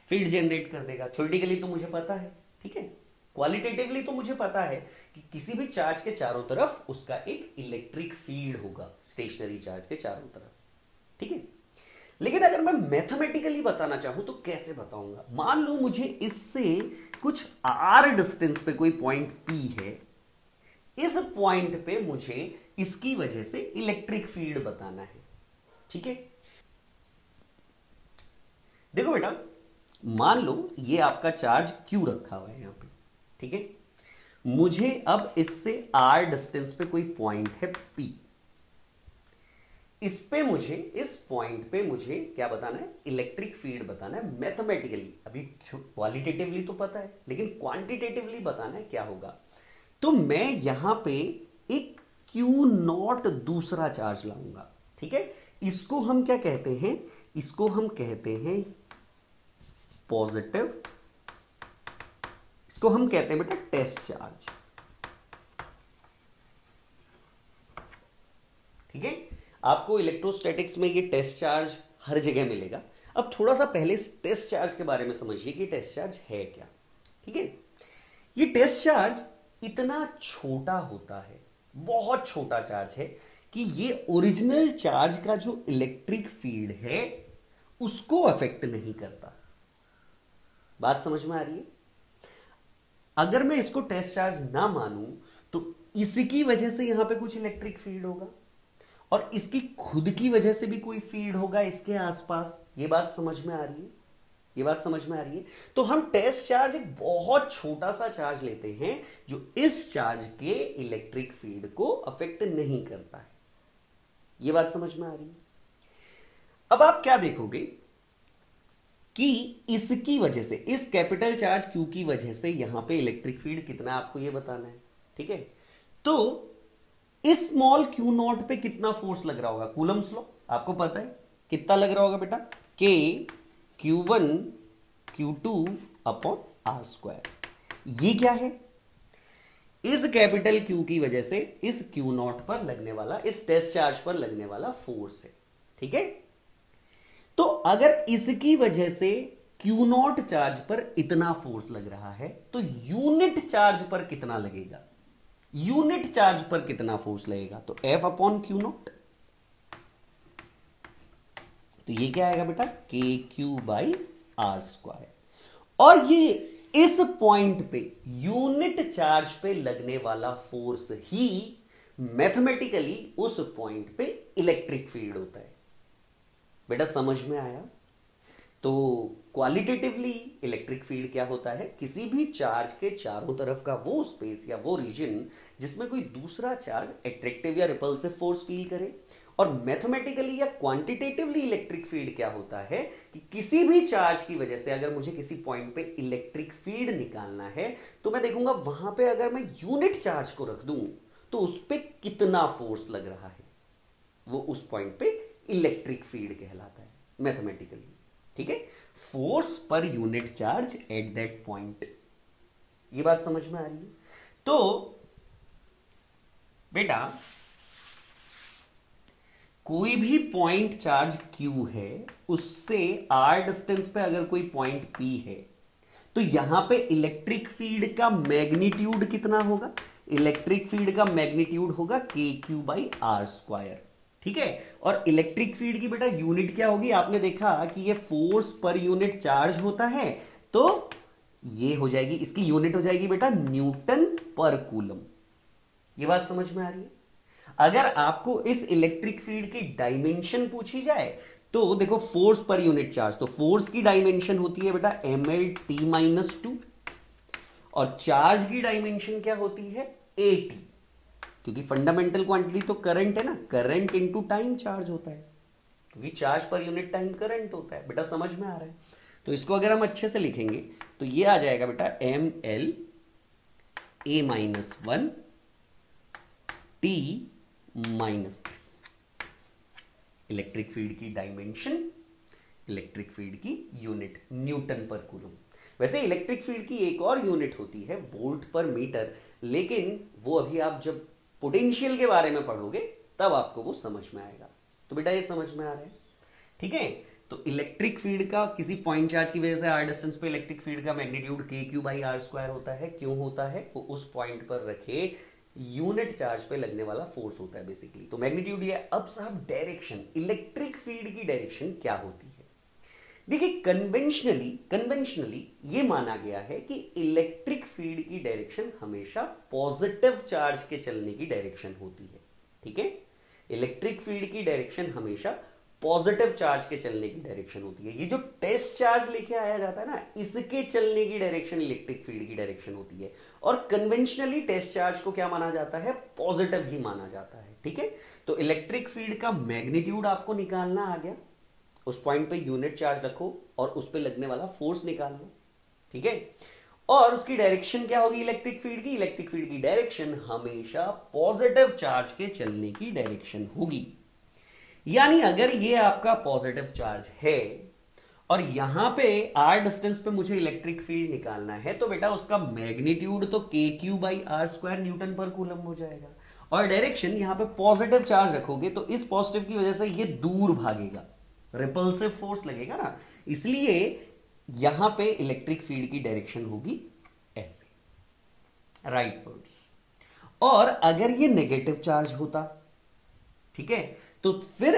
फील्ड जनरेट कर देगा। थ्योरेटिकली तो मुझे पता है, ठीक है, क्वालिटेटिवली तो मुझे पता है कि किसी भी चार्ज के चारों तरफ उसका एक इलेक्ट्रिक फील्ड होगा, स्टेशनरी चार्ज के चारों तरफ। ठीक है, लेकिन अगर मैं मैथमेटिकली बताना चाहूं तो कैसे बताऊंगा? मान लो मुझे इससे कुछ आर डिस्टेंस पे कोई पॉइंट पी है, इस पॉइंट पे मुझे इसकी वजह से इलेक्ट्रिक फील्ड बताना है। ठीक है, देखो बेटा, मान लो ये आपका चार्ज क्यू रखा हुआ है यहां पे। ठीक है, मुझे अब इससे आर डिस्टेंस पे कोई पॉइंट है पी, इस पे मुझे, इस पॉइंट पे मुझे क्या बताना है? इलेक्ट्रिक फील्ड बताना है मैथमेटिकली। अभी क्वालिटेटिवली तो पता है, लेकिन क्वांटिटेटिवली बताना है क्या होगा। तो मैं यहां पे एक क्यू नॉट दूसरा चार्ज लाऊंगा। ठीक है, इसको हम क्या कहते हैं? इसको हम कहते हैं पॉजिटिव, इसको हम कहते हैं बेटा टेस्ट चार्ज। ठीक है, आपको इलेक्ट्रोस्टैटिक्स में ये टेस्ट चार्ज हर जगह मिलेगा। अब थोड़ा सा पहले इस टेस्ट चार्ज के बारे में समझिए कि टेस्ट चार्ज है क्या। ठीक है, ये टेस्ट चार्ज इतना छोटा होता है, बहुत छोटा चार्ज है कि ये ओरिजिनल चार्ज का जो इलेक्ट्रिक फील्ड है उसको अफेक्ट नहीं करता। बात समझ में आ रही है? अगर मैं इसको टेस्ट चार्ज ना मानूं तो इसकी वजह से यहां पे कुछ इलेक्ट्रिक फील्ड होगा और इसकी खुद की वजह से भी कोई फील्ड होगा इसके आसपास। ये बात समझ में आ रही है? ये बात समझ में आ रही है? तो हम टेस्ट चार्ज एक बहुत छोटा सा चार्ज लेते हैं जो इस चार्ज के इलेक्ट्रिक फील्ड को अफेक्ट नहीं करता है। ये बात समझ में आ रही है? अब आप क्या देखोगे, कि इसकी वजह से, इस कैपिटल चार्ज क्यू की वजह से यहां पे इलेक्ट्रिक फील्ड कितना, आपको ये बताना है। ठीक है, तो इस स्मॉल क्यू नॉट पे कितना फोर्स लग रहा होगा, कूलम्स लॉ आपको पता है कितना लग रहा होगा बेटा, के Q1 Q2 upon R square. ये क्या है, इस कैपिटल क्यू की वजह से इस क्यू नॉट पर लगने वाला, इस टेस्ट चार्ज पर लगने वाला फोर्स है। ठीक है, तो अगर इसकी वजह से क्यू नॉट चार्ज पर इतना फोर्स लग रहा है तो यूनिट चार्ज पर कितना लगेगा, यूनिट चार्ज पर कितना फोर्स लगेगा, तो F अपॉन क्यू नॉट। तो ये क्या आएगा बेटा, के क्यू बाई आर स्क्वायर। और ये इस पॉइंट पे यूनिट चार्ज पे लगने वाला फोर्स ही मैथमेटिकली उस पॉइंट पे इलेक्ट्रिक फील्ड होता है। बेटा समझ में आया। तो क्वालिटेटिवली इलेक्ट्रिक फील्ड क्या होता है, किसी भी चार्ज के चारों तरफ का वो स्पेस या वो रीजन जिसमें कोई दूसरा चार्ज एट्रैक्टिव या रिपल्सिव फोर्स फील करे। और मैथमेटिकली या क्वांटिटेटिवली इलेक्ट्रिक फील्ड क्या होता है कि किसी भी चार्ज की वजह से अगर मुझे किसी पॉइंट पे इलेक्ट्रिक फील्ड निकालना है तो मैं देखूंगा वहां पे अगर मैं यूनिट चार्ज को रख दूं तो उस पर कितना फोर्स लग रहा है, वो उस पॉइंट पे इलेक्ट्रिक फील्ड कहलाता है मैथमेटिकली। ठीक है, force per unit charge at that point. ये बात समझ में आ रही है। तो बेटा कोई भी पॉइंट चार्ज Q है, उससे R डिस्टेंस पे अगर कोई पॉइंट P है तो यहां पे इलेक्ट्रिक फील्ड का मैग्नीट्यूड कितना होगा, इलेक्ट्रिक फील्ड का मैग्नीट्यूड होगा के क्यू बाई आर स्क्वायर। ठीक है, और इलेक्ट्रिक फील्ड की बेटा यूनिट क्या होगी, आपने देखा कि ये फोर्स पर यूनिट चार्ज होता है, तो ये हो जाएगी, इसकी यूनिट हो जाएगी बेटा न्यूटन पर कूलम। ये बात समझ में आ रही है। अगर आपको इस इलेक्ट्रिक फील्ड की डायमेंशन पूछी जाए तो देखो फोर्स पर यूनिट चार्ज, तो फोर्स की डायमेंशन होती है बेटा mlt-2 और चार्ज की डायमेंशन क्या होती है at, क्योंकि फंडामेंटल क्वांटिटी तो करंट है ना, करंट इनटू टाइम चार्ज होता है, क्योंकि charge per unit time current होता है। बेटा समझ में आ रहा है। तो इसको अगर हम अच्छे से लिखेंगे तो ये आ जाएगा बेटा ml a-1 t-3 electric field की डायमेंशन, इलेक्ट्रिक फील्ड की यूनिट न्यूटन पर कूलम। वैसे इलेक्ट्रिक फील्ड की एक और यूनिट होती है वोल्ट पर मीटर, लेकिन वो अभी आप जब पोटेंशियल के बारे में पढ़ोगे तब आपको वो समझ में आएगा। तो बेटा ये समझ में आ रहा है। ठीक है, तो इलेक्ट्रिक फील्ड का किसी पॉइंट चार्ज की वजह से आर डिस्टेंस पे इलेक्ट्रिक फील्ड का मैग्नीट्यूड के क्यू बाई आर स्क्वायर होता है। क्यों होता है, वो उस पॉइंट पर रखे यूनिट चार्ज पे लगने वाला फोर्स होता है बेसिकली। तो मैग्नीट्यूड ये। अब साहब डायरेक्शन, इलेक्ट्रिक फील्ड की डायरेक्शन क्या होती है। देखिए कन्वेंशनली ये माना गया है कि इलेक्ट्रिक फील्ड की डायरेक्शन हमेशा पॉजिटिव चार्ज के चलने की डायरेक्शन होती है। ठीक है, इलेक्ट्रिक फील्ड की डायरेक्शन हमेशा पॉजिटिव चार्ज के चलने की डायरेक्शन होती है। ये जो टेस्ट चार्ज लेके आया जाता है ना, इसके चलने की डायरेक्शन इलेक्ट्रिक फील्ड की डायरेक्शन होती है। और कन्वेंशनली टेस्ट चार्ज को क्या माना जाता है, पॉजिटिव ही माना जाता है। ठीक है, तो इलेक्ट्रिक फील्ड का मैग्नीट्यूड आपको निकालना आ गया, उस पॉइंट पे यूनिट चार्ज रखो और उस पे लगने वाला फोर्स निकाल लो। ठीक है, और उसकी डायरेक्शन क्या होगी इलेक्ट्रिक फील्ड की, इलेक्ट्रिक फील्ड की डायरेक्शन हमेशा पॉजिटिव चार्ज के चलने की डायरेक्शन होगी। यानी अगर ये आपका पॉजिटिव चार्ज है और यहां पे आर डिस्टेंस पे मुझे इलेक्ट्रिक फील्ड निकालना है तो बेटा उसका मैग्नीट्यूड तो K Q by R square newton per coulomb हो जाएगा। और डायरेक्शन यहां पे पॉजिटिव चार्ज रखोगे तो इस पॉजिटिव की वजह से ये दूर भागेगा, रिपल्सिव फोर्स लगेगा ना, इसलिए यहां पे इलेक्ट्रिक फील्ड की डायरेक्शन होगी ऐसे, राइट वर्ड्स। और अगर ये नेगेटिव चार्ज होता, ठीक है, तो फिर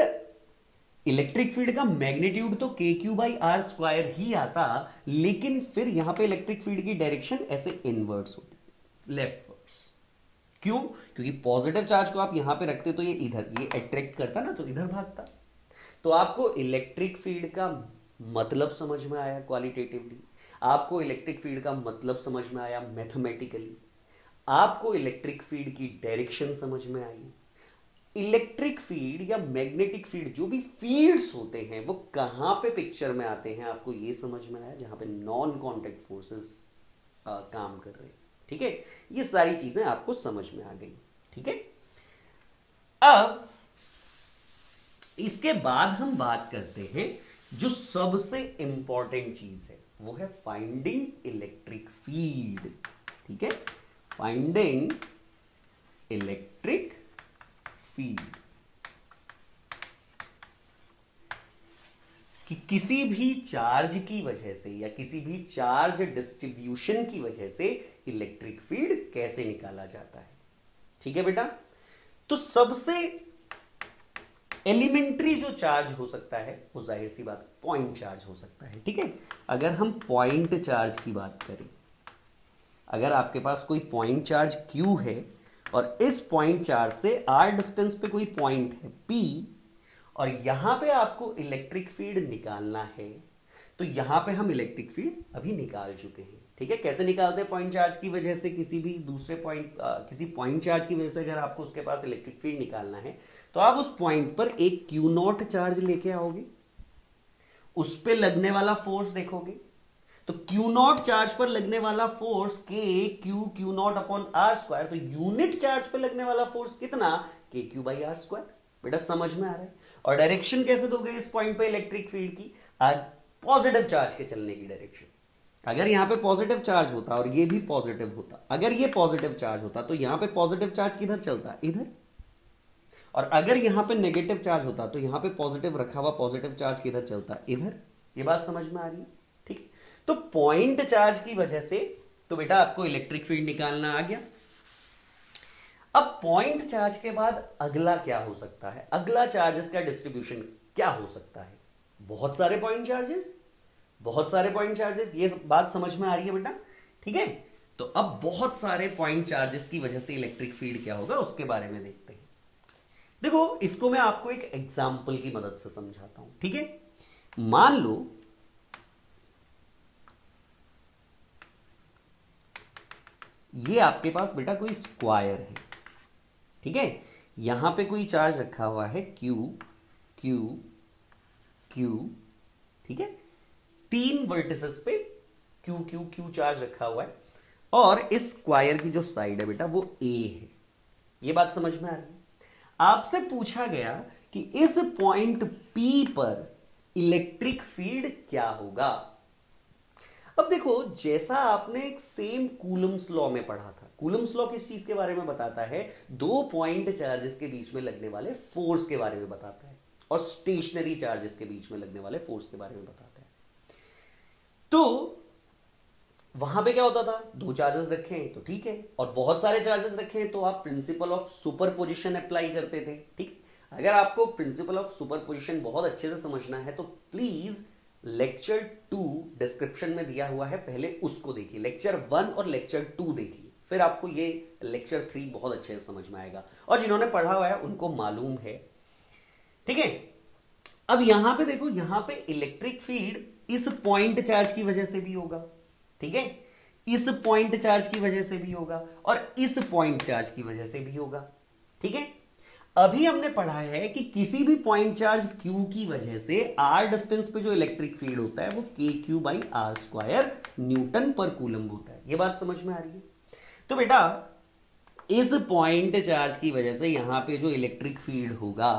इलेक्ट्रिक फील्ड का मैग्नीट्यूड तो K Q by R square ही आता, लेकिन फिर यहां पे इलेक्ट्रिक फील्ड की डायरेक्शन ऐसे इनवर्ट्स होती, लेफ्टवर्ड्स। क्यों, क्योंकि पॉजिटिव चार्ज को आप यहां पे रखते तो ये इधर, ये अट्रैक्ट करता ना तो इधर भागता। तो आपको इलेक्ट्रिक फील्ड का मतलब समझ में आया क्वालिटेटिवली, आपको इलेक्ट्रिक फील्ड का मतलब समझ में आया मैथमेटिकली, आपको इलेक्ट्रिक फील्ड की डायरेक्शन समझ में आई। इलेक्ट्रिक फील्ड या मैग्नेटिक फील्ड, जो भी फील्ड्स होते हैं वो कहां पे पिक्चर में आते हैं, आपको ये समझ में आया, जहां पे नॉन कांटेक्ट फोर्सेस काम कर रहे हैं। ठीक है, ये सारी चीजें आपको समझ में आ गई। ठीक है, अब इसके बाद हम बात करते हैं जो सबसे इंपॉर्टेंट चीज है, वो है फाइंडिंग इलेक्ट्रिक फील्ड। ठीक है, फाइंडिंग इलेक्ट्रिक फील्ड, कि किसी भी चार्ज की वजह से या किसी भी चार्ज डिस्ट्रीब्यूशन की वजह से इलेक्ट्रिक फील्ड कैसे निकाला जाता है। ठीक है बेटा, तो सबसे एलिमेंट्री जो चार्ज हो सकता है वो जाहिर सी बात पॉइंट चार्ज हो सकता है। ठीक है, अगर हम पॉइंट चार्ज की बात करें, अगर आपके पास कोई पॉइंट चार्ज Q है और इस पॉइंट चार्ज से R डिस्टेंस पे कोई पॉइंट है P, और यहां पे आपको इलेक्ट्रिक फील्ड निकालना है, तो यहां पे हम इलेक्ट्रिक फील्ड अभी निकाल चुके हैं। ठीक है, कैसे निकालते हैं? पॉइंट चार्ज की वजह से किसी भी दूसरे पॉइंट, किसी पॉइंट चार्ज की वजह से अगर आपको उसके पास इलेक्ट्रिक फील्ड निकालना है तो आप उस पॉइंट पर एक Q0 चार्ज लेके आओगे, उस पे लगने वाला फोर्स देखोगे, तो Q0 चार्ज पर लगने वाला force Q0 upon R square, तो यूनिट चार्ज पर लगने वाला फोर्स कितना? KQ by R square. बेटा समझ में आ रहा है? और डायरेक्शन कैसे दोगे इस पॉइंट पे इलेक्ट्रिक फील्ड की? पॉजिटिव चार्ज के चलने की डायरेक्शन। अगर यहां पे पॉजिटिव चार्ज होता और ये भी पॉजिटिव होता, अगर ये पॉजिटिव चार्ज होता तो यहां पे पॉजिटिव चार्ज किधर चलता? इधर। और अगर यहां पे नेगेटिव चार्ज होता तो यहां पे पॉजिटिव रखा हुआ पॉजिटिव चार्ज किधर चलता? इधर। ये बात समझ में आ रही है? ठीक, तो पॉइंट चार्ज की वजह से तो बेटा आपको इलेक्ट्रिक फील्ड निकालना आ गया। अब पॉइंट चार्ज के बाद अगला क्या हो सकता है? अगला चार्जेस का डिस्ट्रीब्यूशन क्या हो सकता है? बहुत सारे पॉइंट चार्जेस, बहुत सारे पॉइंट चार्जेस। ये बात समझ में आ रही है बेटा? ठीक है, तो अब बहुत सारे पॉइंट चार्जेस की वजह से इलेक्ट्रिक फील्ड क्या होगा उसके बारे में देखते हैं। देखो, इसको मैं आपको एक एग्जांपल की मदद से समझाता हूं। ठीक है, मान लो ये आपके पास बेटा कोई स्क्वायर है। ठीक है, यहां पे कोई चार्ज रखा हुआ है Q Q Q। ठीक है, 3 वर्टिसेस पे Q Q Q चार्ज रखा हुआ है, और इस स्क्वायर की जो साइड है बेटा वो A है। ये बात समझ में आ रही है? आपसे पूछा गया कि इस पॉइंट P पर इलेक्ट्रिक फील्ड क्या होगा। अब देखो, जैसा आपने एक सेम कूलम्स लॉ में पढ़ा था, कूलम्स लॉ किस चीज के बारे में बताता है? 2 पॉइंट चार्जेस के बीच में लगने वाले फोर्स के बारे में बताता है, और स्टेशनरी चार्जेस के बीच में लगने वाले फोर्स के बारे में बताता है। तो वहां पे क्या होता था? 2 चार्जेस रखे हैं तो ठीक है, और बहुत सारे चार्जेस रखे हैं तो आप प्रिंसिपल ऑफ सुपरपोजिशन अप्लाई करते थे। ठीक, अगर आपको प्रिंसिपल ऑफ सुपरपोजिशन बहुत अच्छे से समझना है तो प्लीज लेक्चर 2 डिस्क्रिप्शन में दिया हुआ है, पहले उसको देखिए। लेक्चर 1 और लेक्चर 2 देखिए, फिर आपको ये लेक्चर 3 बहुत अच्छे से समझ में आएगा, और जिन्होंने पढ़ा हुआ है उनको मालूम है। ठीक है, अब यहां पे देखो, यहां पे इलेक्ट्रिक फील्ड इस पॉइंट चार्ज की वजह से भी होगा। ठीक है, इस पॉइंट चार्ज की वजह से भी होगा, और इस पॉइंट चार्ज की वजह से भी होगा। ठीक है, अभी हमने पढ़ा है कि किसी भी पॉइंट चार्ज Q की वजह से R डिस्टेंस पे जो इलेक्ट्रिक फील्ड होता है वो KQ by R square newton per coulomb होता है। ये बात समझ में आ रही है? तो बेटा इस पॉइंट चार्ज की वजह से यहां पे जो इलेक्ट्रिक फील्ड होगा,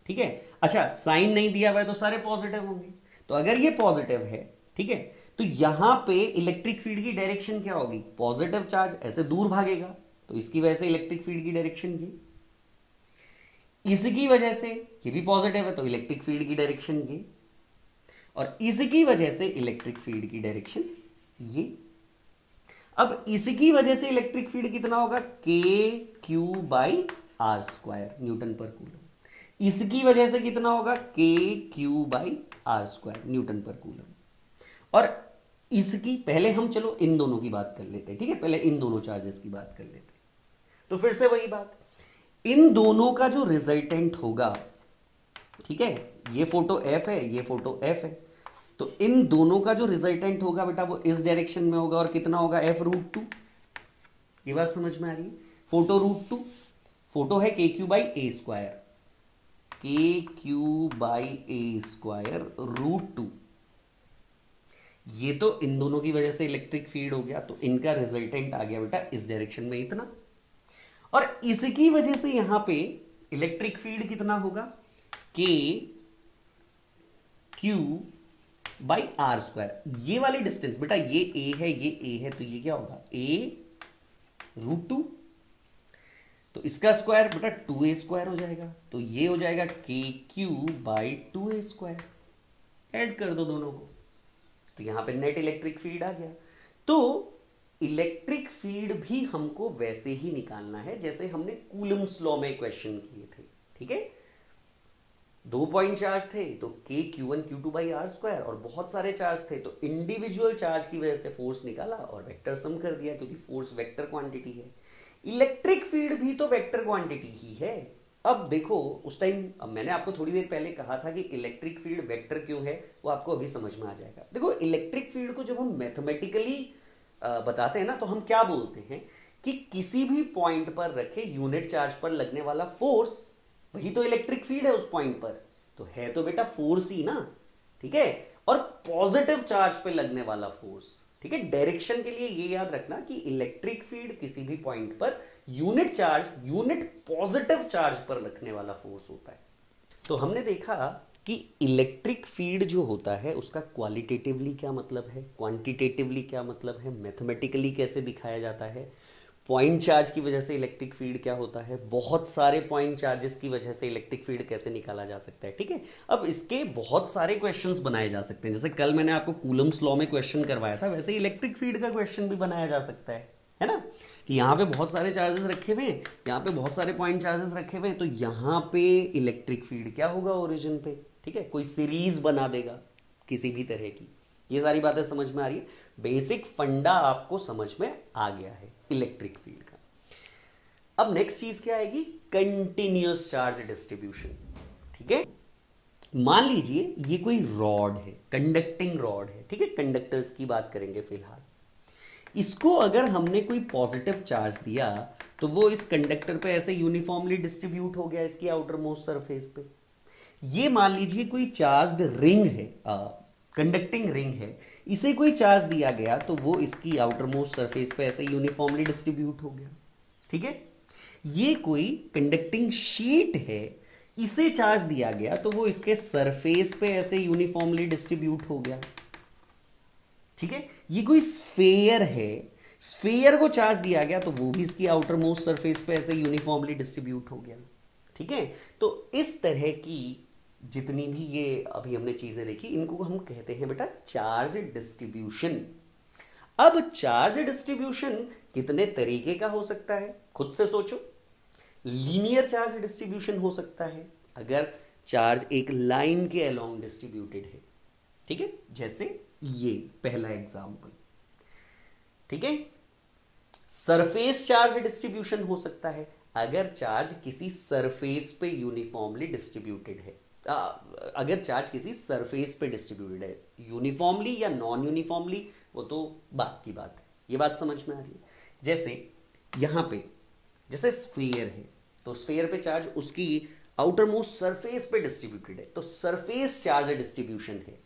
ठीक है, अच्छा साइन नहीं दिया हुआ है तो सारे पॉजिटिव होंगे, तो अगर ये पॉजिटिव है, ठीक है, तो यहां पे इलेक्ट्रिक फील्ड की डायरेक्शन क्या होगी? पॉजिटिव चार्ज ऐसे दूर भागेगा, तो इसकी वजह से इलेक्ट्रिक फील्ड की डायरेक्शन ये, इसकी वजह से ये भी पॉजिटिव है तो इलेक्ट्रिक फील्ड की डायरेक्शन ये, और इसकी वजह से इलेक्ट्रिक फील्ड की डायरेक्शन ये। अब इसकी वजह से इलेक्ट्रिक फील्ड कितना होगा? KQ by R square newton per coulomb. इसकी वजह से कितना होगा? KQ by R square newton per coulomb. और इसकी, पहले हम चलो इन दोनों की बात कर लेते हैं। ठीक है, पहले इन दोनों चार्जेस की बात कर लेते हैं। तो फिर से वही बात, इन दोनों का जो रिजल्टेंट होगा, ठीक है, ये फोटो F है, ये फोटो F है, तो इन दोनों का जो रिजल्टेंट होगा बेटा वो इस डायरेक्शन में होगा, और कितना होगा? F√2। ये बात समझ में आ रही है? फोटो √2, फोटो है KQ by A square, KQ/A²√2। ये तो इन दोनों की वजह से इलेक्ट्रिक फील्ड हो गया, तो इनका रिजल्टेंट आ गया बेटा इस डायरेक्शन में इतना, और इसकी वजह से यहां पे इलेक्ट्रिक फील्ड कितना होगा, KQ/R²। ये वाली डिस्टेंस बेटा, ये A है, ये A है, तो ये क्या होगा, A√2, तो इसका स्क्वायर बेटा 2A² हो जाएगा, तो ये हो जाएगा KQ/2A²। ऐड कर दो दोनों को, तो यहां पे नेट इलेक्ट्रिक फील्ड आ गया। तो इलेक्ट्रिक फील्ड भी हमको वैसे ही निकालना है जैसे हमने कूलम्स लॉ में क्वेश्चन किए थे, ठीक है। 2 पॉइंट चार्ज थे तो KQ1 Q2/R², और बहुत सारे चार्ज थे तो इंडिविजुअल चार्ज की वजह से फोर्स निकाला और वेक्टर सम कर दिया, क्योंकि फोर्स वेक्टर क्वांटिटी है। इलेक्ट्रिक फील्ड भी तो वेक्टर क्वांटिटी ही है। अब देखो, उस टाइम मैंने आपको थोड़ी देर पहले कहा था कि इलेक्ट्रिक फील्ड वेक्टर क्यों है, वो आपको अभी समझ में आ जाएगा। देखो, इलेक्ट्रिक फील्ड को जब हम मैथमेटिकली बताते हैं ना, तो हम क्या बोलते हैं कि किसी भी पॉइंट पर रखे यूनिट चार्ज पर लगने वाला फोर्स, वही तो इलेक्ट्रिक फील्ड है उस पॉइंट पर, तो है तो बेटा फोर्स ही ना, ठीक है। और पॉजिटिव चार्ज पे लगने वाला फोर्स, ठीक है। डायरेक्शन के लिए ये याद रखना कि इलेक्ट्रिक फील्ड किसी भी point per unit charge, unit positive charge पर रखने वाला फोर्स होता है। तो हमने देखा कि इलेक्ट्रिक फील्ड जो होता है उसका क्वालिटेटिवली क्या मतलब है, क्वांटिटेटिवली क्या मतलब है, मैथमेटिकली कैसे दिखाया जाता है, पॉइंट चार्ज की वजह से इलेक्ट्रिक फील्ड क्या होता है, बहुत सारे पॉइंट चार्जेस की वजह से इलेक्ट्रिक फील्ड कैसे निकाला जा सकता है, ठीक है। अब इसके बहुत सारे क्वेश्चंस बनाए जा सकते हैं, जैसे कल मैंने आपको कूलम्स लॉ में क्वेश्चन करवाया था, वैसे इलेक्ट्रिक फील्ड का क्वेश्चन भी बनाया जा सकता है ना, कि यहाँ पे बहुत सारे चार्जेस रखे हुए हैं, यहाँ पे बहुत सारे पॉइंट चार्जेस रखे हुए हैं, तो यहाँ पे इलेक्ट्रिक फील्ड क्या होगा ओरिजिन पे, ठीक है। कोई सीरीज बना देगा किसी भी तरह की। ये सारी बातें समझ में आ रही है, बेसिक फंडा आपको समझ में आ गया है इलेक्ट्रिक फील्ड का। अब नेक्स्ट चीज क्या आएगी, कंटिन्यूअस चार्ज डिस्ट्रीब्यूशन, ठीक है। मान लीजिए ये कोई रॉड है, कंडक्टिंग रॉड है, ठीक है, कंडक्टर्स की बात करेंगे फिलहाल। इसको अगर हमने कोई पॉजिटिव चार्ज दिया तो वो इस कंडक्टर पे ऐसे यूनिफॉर्मली डिस्ट्रीब्यूट हो गया इसकी आउटर मोस्ट सरफेस पे। ये मान लीजिए कोई चार्ज्ड रिंग है, कंडक्टिंग रिंग है, इसे कोई चार्ज दिया गया तो वो इसकी आउटर मोस्ट सरफेस पे ऐसे यूनिफॉर्मली डिस्ट्रीब्यूट हो गया, ठीक है। ये कोई कंडक्टिंग शीट है, इसे चार्ज दिया गया तो वो इसके सरफेस पे ऐसे यूनिफॉर्मली डिस्ट्रीब्यूट हो गया, ठीक है। ये कोई स्फेयर है, स्फेयर को चार्ज दिया गया तो वो भी इसकी आउटर मोस्ट सरफेस पे ऐसे यूनिफॉर्मली डिस्ट्रीब्यूट हो गया, ठीक है। तो इस तरह की जितनी भी ये अभी हमने चीजें देखी, इनको हम कहते हैं बेटा चार्ज डिस्ट्रीब्यूशन। अब चार्ज डिस्ट्रीब्यूशन कितने तरीके का हो सकता है, खुद से सोचो। लीनियर चार्ज डिस्ट्रीब्यूशन हो सकता है अगर चार्ज एक लाइन के अलोंग डिस्ट्रीब्यूटेड है, ठीक है, जैसे ये पहला एग्जांपल, ठीक है। सरफेस चार्ज डिस्ट्रीब्यूशन हो सकता है अगर चार्ज किसी सरफेस पे यूनिफॉर्मली डिस्ट्रीब्यूटेड है, अगर चार्ज किसी सरफेस पे डिस्ट्रीब्यूटेड है, यूनिफॉर्मली या नॉन यूनिफॉर्मली वो तो बात की बात है। ये बात समझ में आ रही है। जैसे यहां पे जैसे स्फीयर है, तो स्फीयर पे चार्ज उसकी आउटर मोस्ट सरफेस पे डिस्ट्रीब्यूटेड है, तो सरफेस चार्ज डिस्ट्रीब्यूशन है।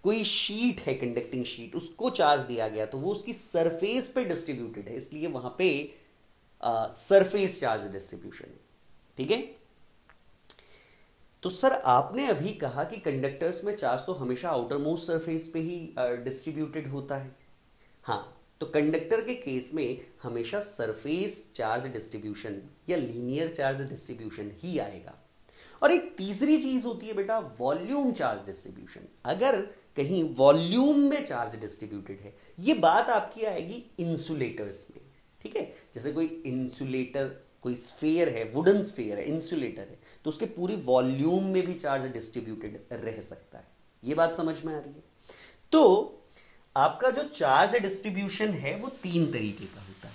कोई शीट है, कंडक्टिंग शीट, उसको चार्ज दिया गया तो वो उसकी सरफेस पे डिस्ट्रीब्यूटेड है, इसलिए वहां पे सरफेस चार्ज डिस्ट्रीब्यूशन है, ठीक है। तो सर आपने अभी कहा कि कंडक्टर्स में चार्ज तो हमेशा आउटर मोस्ट सरफेस पे ही डिस्ट्रीब्यूटेड होता है। हाँ, तो कंडक्टर के केस में हमेशा सरफेस चार्ज डिस्ट्रीब्यूशन या लीनियर चार्ज डिस्ट्रीब्यूशन ही आएगा। और एक तीसरी चीज होती है बेटा वॉल्यूम चार्ज डिस्ट्रीब्यूशन। अगर कहीं वॉल्यूम में चार्ज डिस्ट्रीब्यूटेड है, ये बात आपकी आएगी इंसुलेटर्स में, ठीक है। जैसे कोई इंसुलेटर, कोई स्फीयर है, वुडन स्फीयर है, इंसुलेटर है, तो उसके पूरी वॉल्यूम में भी चार्ज डिस्ट्रीब्यूटेड रह सकता है। ये बात समझ में आ रही है। तो आपका जो चार्ज डिस्ट्रीब्यूशन है वो 3 तरीके का होता है,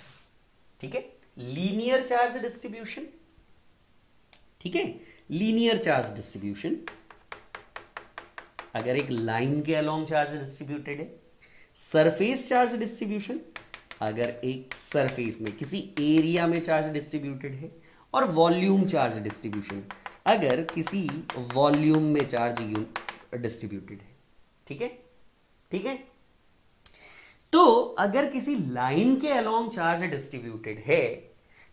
ठीक है। लीनियर चार्ज डिस्ट्रीब्यूशन, ठीक है, लीनियर चार्ज डिस्ट्रीब्यूशन अगर एक लाइन के अलोंग चार्ज डिस्ट्रीब्यूटेड है। सरफेस चार्ज डिस्ट्रीब्यूशन अगर एक सरफेस में किसी एरिया में चार्ज डिस्ट्रीब्यूटेड है। और वॉल्यूम चार्ज डिस्ट्रीब्यूशन अगर किसी वॉल्यूम में चार्ज डिस्ट्रीब्यूटेड है, ठीक है, ठीक है। तो अगर किसी लाइन के अलोंग चार्ज डिस्ट्रीब्यूटेड है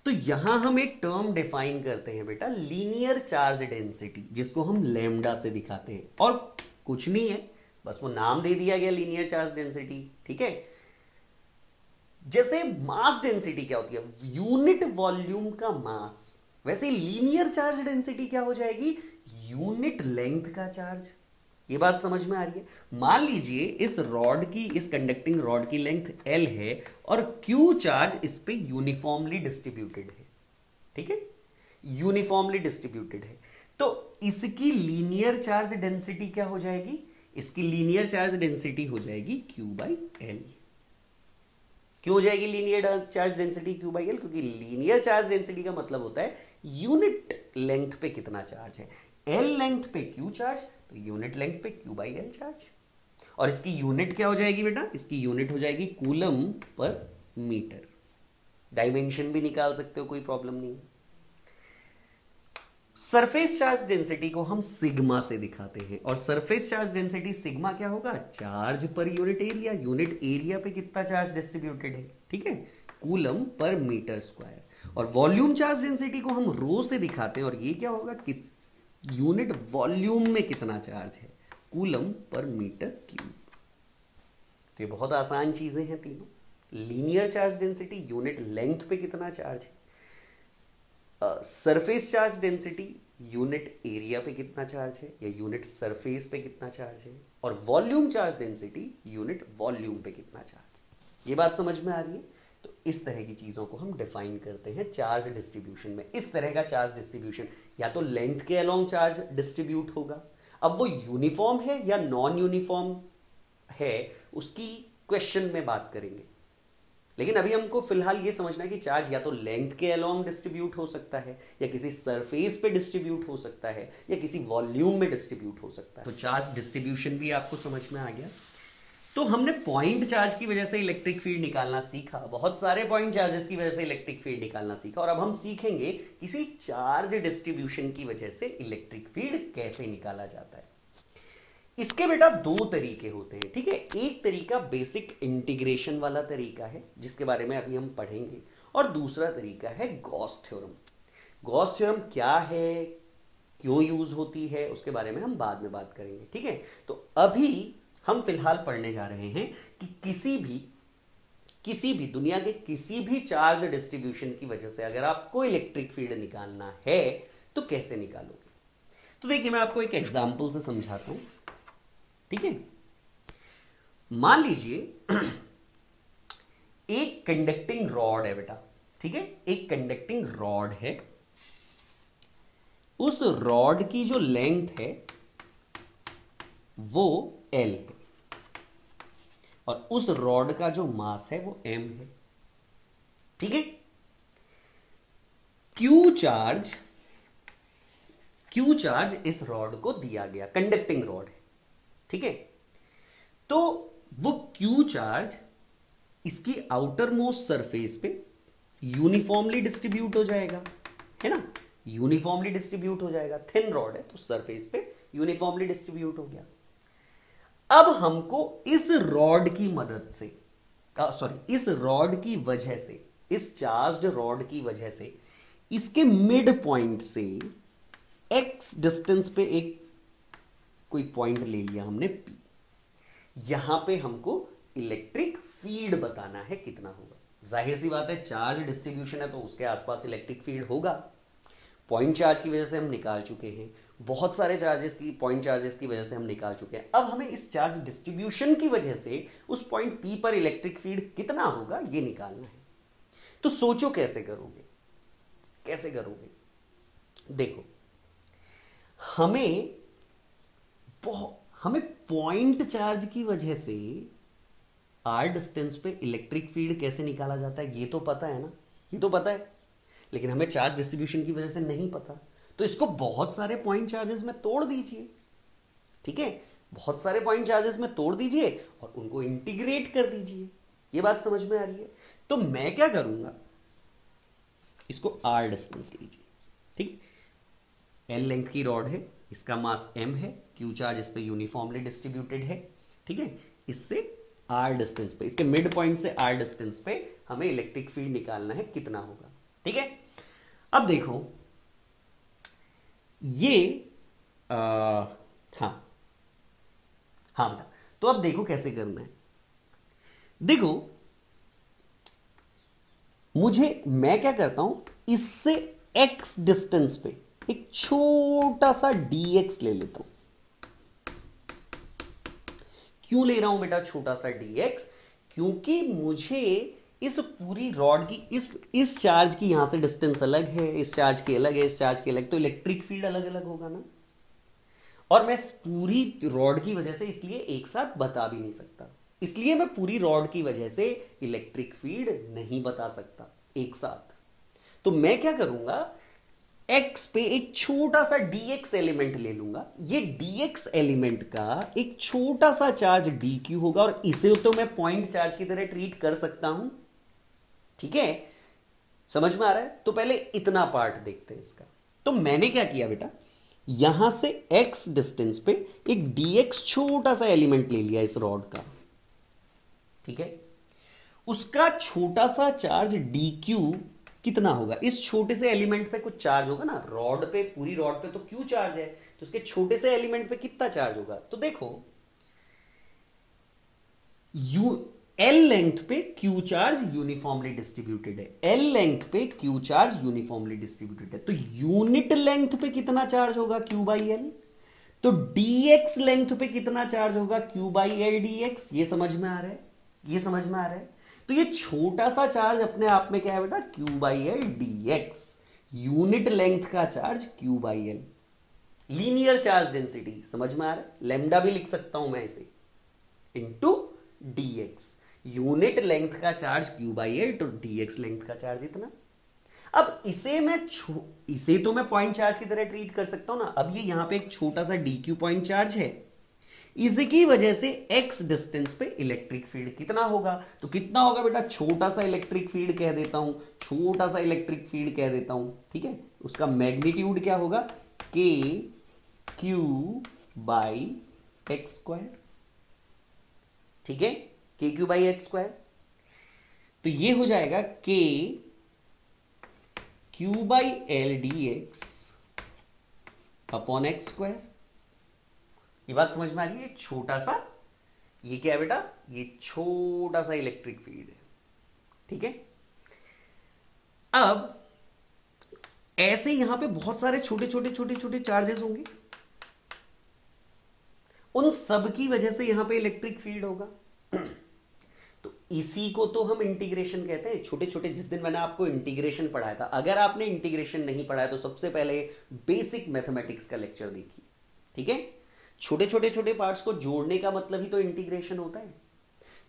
तो यहां हम एक टर्म डिफाइन करते हैं बेटा, लीनियर चार्ज डेंसिटी, जिसको हम लैम्डा से दिखाते हैं, और कुछ नहीं है, बस वो नाम दे दिया गया लीनियर चार्ज डेंसिटी, ठीक है। जैसे मास डेंसिटी क्या होती है, यूनिट वॉल्यूम का मास, वैसे लीनियर चार्ज डेंसिटी क्या हो जाएगी, यूनिट लेंथ का चार्ज। ये बात समझ में आ रही है। मान लीजिए इस रॉड की, इस कंडक्टिंग रॉड की लेंथ L है और Q चार्ज इस पे यूनिफॉर्मली डिस्ट्रीब्यूटेड है, ठीक है, यूनिफॉर्मली डिस्ट्रीब्यूटेड है, तो इसकी लीनियर चार्ज डेंसिटी क्या हो जाएगी, इसकी लीनियर चार्ज डेंसिटी हो जाएगी Q/L। क्यों हो जाएगी लीनियर चार्ज डेंसिटी Q/L, क्योंकि लीनियर चार्ज डेंसिटी का मतलब होता है यूनिट लेंथ पे कितना चार्ज है, L लेंथ पे Q चार्ज, तो यूनिट लेंथ पे Q/L चार्ज, और इसकी यूनिट क्या हो जाएगी बेटा, इसकी यूनिट हो जाएगी कूलम पर मीटर। डायमेंशन भी निकाल सकते हो, कोई प्रॉब्लम नहीं। सरफेस चार्ज डेंसिटी को हम सिग्मा से दिखाते हैं, और सरफेस चार्ज डेंसिटी सिग्मा क्या होगा, charge per unit area, unit area पे कितना चार्ज डिस्ट्रीब्यूटेड है, ठीक है, कूलम पर मीटर स्क्वायर। और वॉल्यूम चार्ज डेंसिटी को हम रो से दिखाते हैं, और ये क्या होगा कि यूनिट वॉल्यूम में कितना चार्ज है, कूलम पर मीटर क्यूब। तो ये बहुत आसान चीजें हैं तीनों, linear charge density, unit length पे कितना चार्ज है, surface charge density, unit area पे कितना चार्ज है या यूनिट सरफेस पे कितना चार्ज है, और volume charge density, unit volume पे कितना चार्ज है। ये बात समझ में आ रही है। तो इस तरह की चीजों को हम डिफाइन करते हैं चार्ज डिस्ट्रीब्यूशन में। इस तरह का चार्ज डिस्ट्रीब्यूशन या तो लेंथ के अलोंग चार्ज डिस्ट्रीब्यूट होगा, अब वो यूनिफॉर्म है या नॉन यूनिफॉर्म है उसकी क्वेश्चन में बात करेंगे, लेकिन अभी हमको फिलहाल ये समझना है कि चार्ज या तो लेंथ के अलोंग डिस्ट्रीब्यूट हो सकता है, या किसी सरफेस पे डिस्ट्रीब्यूट हो सकता है, या किसी वॉल्यूम में डिस्ट्रीब्यूट हो सकता है। तो चार्ज डिस्ट्रीब्यूशन भी आपको समझ में आ गया। तो हमने पॉइंट चार्ज की वजह से इलेक्ट्रिक फील्ड निकालना सीखा, बहुत सारे पॉइंट चार्जेस की वजह से इलेक्ट्रिक फील्ड निकालना सीखा, और अब हम सीखेंगे किसी चार्ज डिस्ट्रीब्यूशन की वजह से इलेक्ट्रिक फील्ड कैसे निकाला जाता है। इसके बेटा दो तरीके होते हैं, ठीक है। एक तरीका बेसिक इंटीग्रेशन वाला तरीका है, जिसके बारे में अभी हम पढ़ेंगे, और दूसरा तरीका है गॉस थ्योरम। गॉस थ्योरम क्या है, क्यों यूज होती है, उसके बारे में हम बाद में बात करेंगे, ठीक है। तो अभी हम फिलहाल पढ़ने जा रहे हैं कि किसी भी दुनिया के किसी भी चार्ज डिस्ट्रीब्यूशन की वजह से अगर आपको इलेक्ट्रिक फील्ड निकालना है तो कैसे निकालोगे। तो देखिए मैं आपको एक एग्जांपल से समझाता हूं, ठीक है। मान लीजिए एक कंडक्टिंग रॉड है बेटा, ठीक है, एक कंडक्टिंग रॉड है, उस रॉड की जो लेंथ है वो L है, और उस रॉड का जो मास है वो M है, ठीक है। Q चार्ज इस रॉड को दिया गया, कंडक्टिंग रॉड है, ठीक है। तो वो Q चार्ज इसकी आउटर मोस्ट सरफेस पे यूनिफॉर्मली डिस्ट्रीब्यूट हो जाएगा, है ना, यूनिफॉर्मली डिस्ट्रीब्यूट हो जाएगा, थिन रॉड है तो सरफेस पे यूनिफॉर्मली डिस्ट्रीब्यूट हो गया। अब हमको इस रॉड की मदद से, इस रॉड की वजह से, इस चार्ज्ड रॉड की वजह से इसके मिड पॉइंट से x डिस्टेंस पे एक कोई पॉइंट ले लिया हमने P, यहां पे हमको इलेक्ट्रिक फील्ड बताना है कितना होगा। जाहिर सी बात है चार्ज डिस्ट्रीब्यूशन है तो उसके आसपास इलेक्ट्रिक फील्ड होगा। पॉइंट चार्ज की वजह से हम निकाल चुके हैं, बहुत सारे चार्जेस की, पॉइंट चार्जेस की वजह से हम निकाल चुके हैं। अब हमें इस चार्ज डिस्ट्रीब्यूशन की वजह से उस पॉइंट P पर इलेक्ट्रिक फील्ड कितना होगा ये निकालना है। तो सोचो कैसे करोगे, कैसे करोगे। देखो हमें पॉइंट चार्ज की वजह से r डिस्टेंस पे इलेक्ट्रिक फील्ड कैसे निकाला जाता है ये तो पता है ना, ये तो पता है, लेकिन हमें चार्ज डिस्ट्रीब्यूशन की वजह से नहीं पता। तो इसको बहुत सारे पॉइंट चार्जेस में तोड़ दीजिए, ठीक है, बहुत सारे पॉइंट चार्जेस में तोड़ दीजिए और उनको इंटीग्रेट कर दीजिए। ये बात समझ में आ रही है। तो मैं क्या करूंगा, इसको r डिस्टेंस लीजिए, ठीक, L लेंथ की रॉड है, इसका मास m है, Q चार्ज इस पे यूनिफॉर्मली डिस्ट्रीब्यूटेड है, ठीक है। इससे r डिस्टेंस पे, इसके मिड पॉइंट से r डिस्टेंस पे हमें इलेक्ट्रिक फील्ड निकालना है, कितना होगा, ठीक है। अब देखो ये हाँ हाँ बेटा, तो अब देखो कैसे करना है। देखो मैं क्या करता हूं, इससे x डिस्टेंस पे एक छोटा सा dx ले लेता हूं। क्यों ले रहा हूं बेटा छोटा सा dx? क्योंकि मुझे इस पूरी रॉड की इस चार्ज की यहां से डिस्टेंस अलग है, इस चार्ज की अलग है, इस चार्ज की अलग, तो इलेक्ट्रिक फील्ड अलग अलग होगा ना। और मैं पूरी रॉड की वजह से इसलिए एक साथ बता भी नहीं सकता, इसलिए मैं पूरी रॉड की वजह से इलेक्ट्रिक फील्ड नहीं बता सकता एक साथ। तो मैं क्या करूंगा, x पे एक छोटा सा dx एलिमेंट ले लूंगा। ये dx एलिमेंट का एक छोटा सा चार्ज dq होगा, और इसे तो मैं पॉइंट चार्ज की तरह ट्रीट कर सकता हूं, ठीक है। समझ में आ रहा है? तो पहले इतना पार्ट देखते हैं इसका। तो मैंने क्या किया बेटा, यहां से x डिस्टेंस पे एक dx छोटा सा एलिमेंट ले लिया इस रॉड का, ठीक है। उसका छोटा सा चार्ज dq कितना होगा, इस छोटे से एलिमेंट पे कुछ चार्ज होगा ना, रॉड पे, पूरी रॉड पे तो q चार्ज है, तो उसके छोटे से एलिमेंट पे कितना चार्ज होगा। तो देखो L लेंथ पे Q चार्ज यूनिफॉर्मली डिस्ट्रीब्यूटेड है, L लेंथ पे Q चार्ज यूनिफॉर्मली डिस्ट्रीब्यूटेड है, तो यूनिट लेंथ पे कितना चार्ज होगा, Q बाई एल। तो dx लेंथ पे कितना चार्ज होगा, Q बाई एल dx। ये समझ में आ रहा है, ये समझ में आ रहा है। तो ये छोटा सा चार्ज अपने आप में क्या है बेटा, Q by L dx, unit length का charge Q by L. Linear charge density समझ में आ रहा है, लैम्डा भी लिख सकता हूं मैं इसे, इंटू dx, यूनिट लेंथ का चार्ज Q बाई एल, तो dx लेंथ का चार्ज इतना। अब इसे तो मैं पॉइंट चार्ज की तरह ट्रीट कर सकता हूं ना। अब ये यहां पे एक छोटा सा dq पॉइंट चार्ज है, इसकी वजह से x डिस्टेंस पे इलेक्ट्रिक फील्ड कितना होगा। तो कितना होगा बेटा, छोटा सा इलेक्ट्रिक फील्ड कह देता हूं, छोटा सा इलेक्ट्रिक फील्ड कह देता हूं, ठीक है। उसका मैग्नीट्यूड क्या होगा, k q by x square, ठीक है, के क्यू बाई एक्स स्क्वायर। तो ये हो जाएगा के Q by L D x upon x square. ये बात समझ में आ रही है? छोटा सा, ये क्या है बेटा, ये छोटा सा इलेक्ट्रिक फील्ड है, ठीक है। अब ऐसे यहां पे बहुत सारे छोटे छोटे छोटे छोटे चार्जेस होंगे, उन सब की वजह से यहां पे इलेक्ट्रिक फील्ड होगा। तो इसी को तो हम इंटीग्रेशन कहते हैं, छोटे छोटे। जिस दिन मैंने आपको इंटीग्रेशन पढ़ाया था, अगर आपने इंटीग्रेशन नहीं पढ़ाया तो सबसे पहले बेसिक मैथमेटिक्स का लेक्चर देखिए, ठीक है। छोटे छोटे छोटे पार्ट्स को जोड़ने का मतलब ही तो इंटीग्रेशन होता है।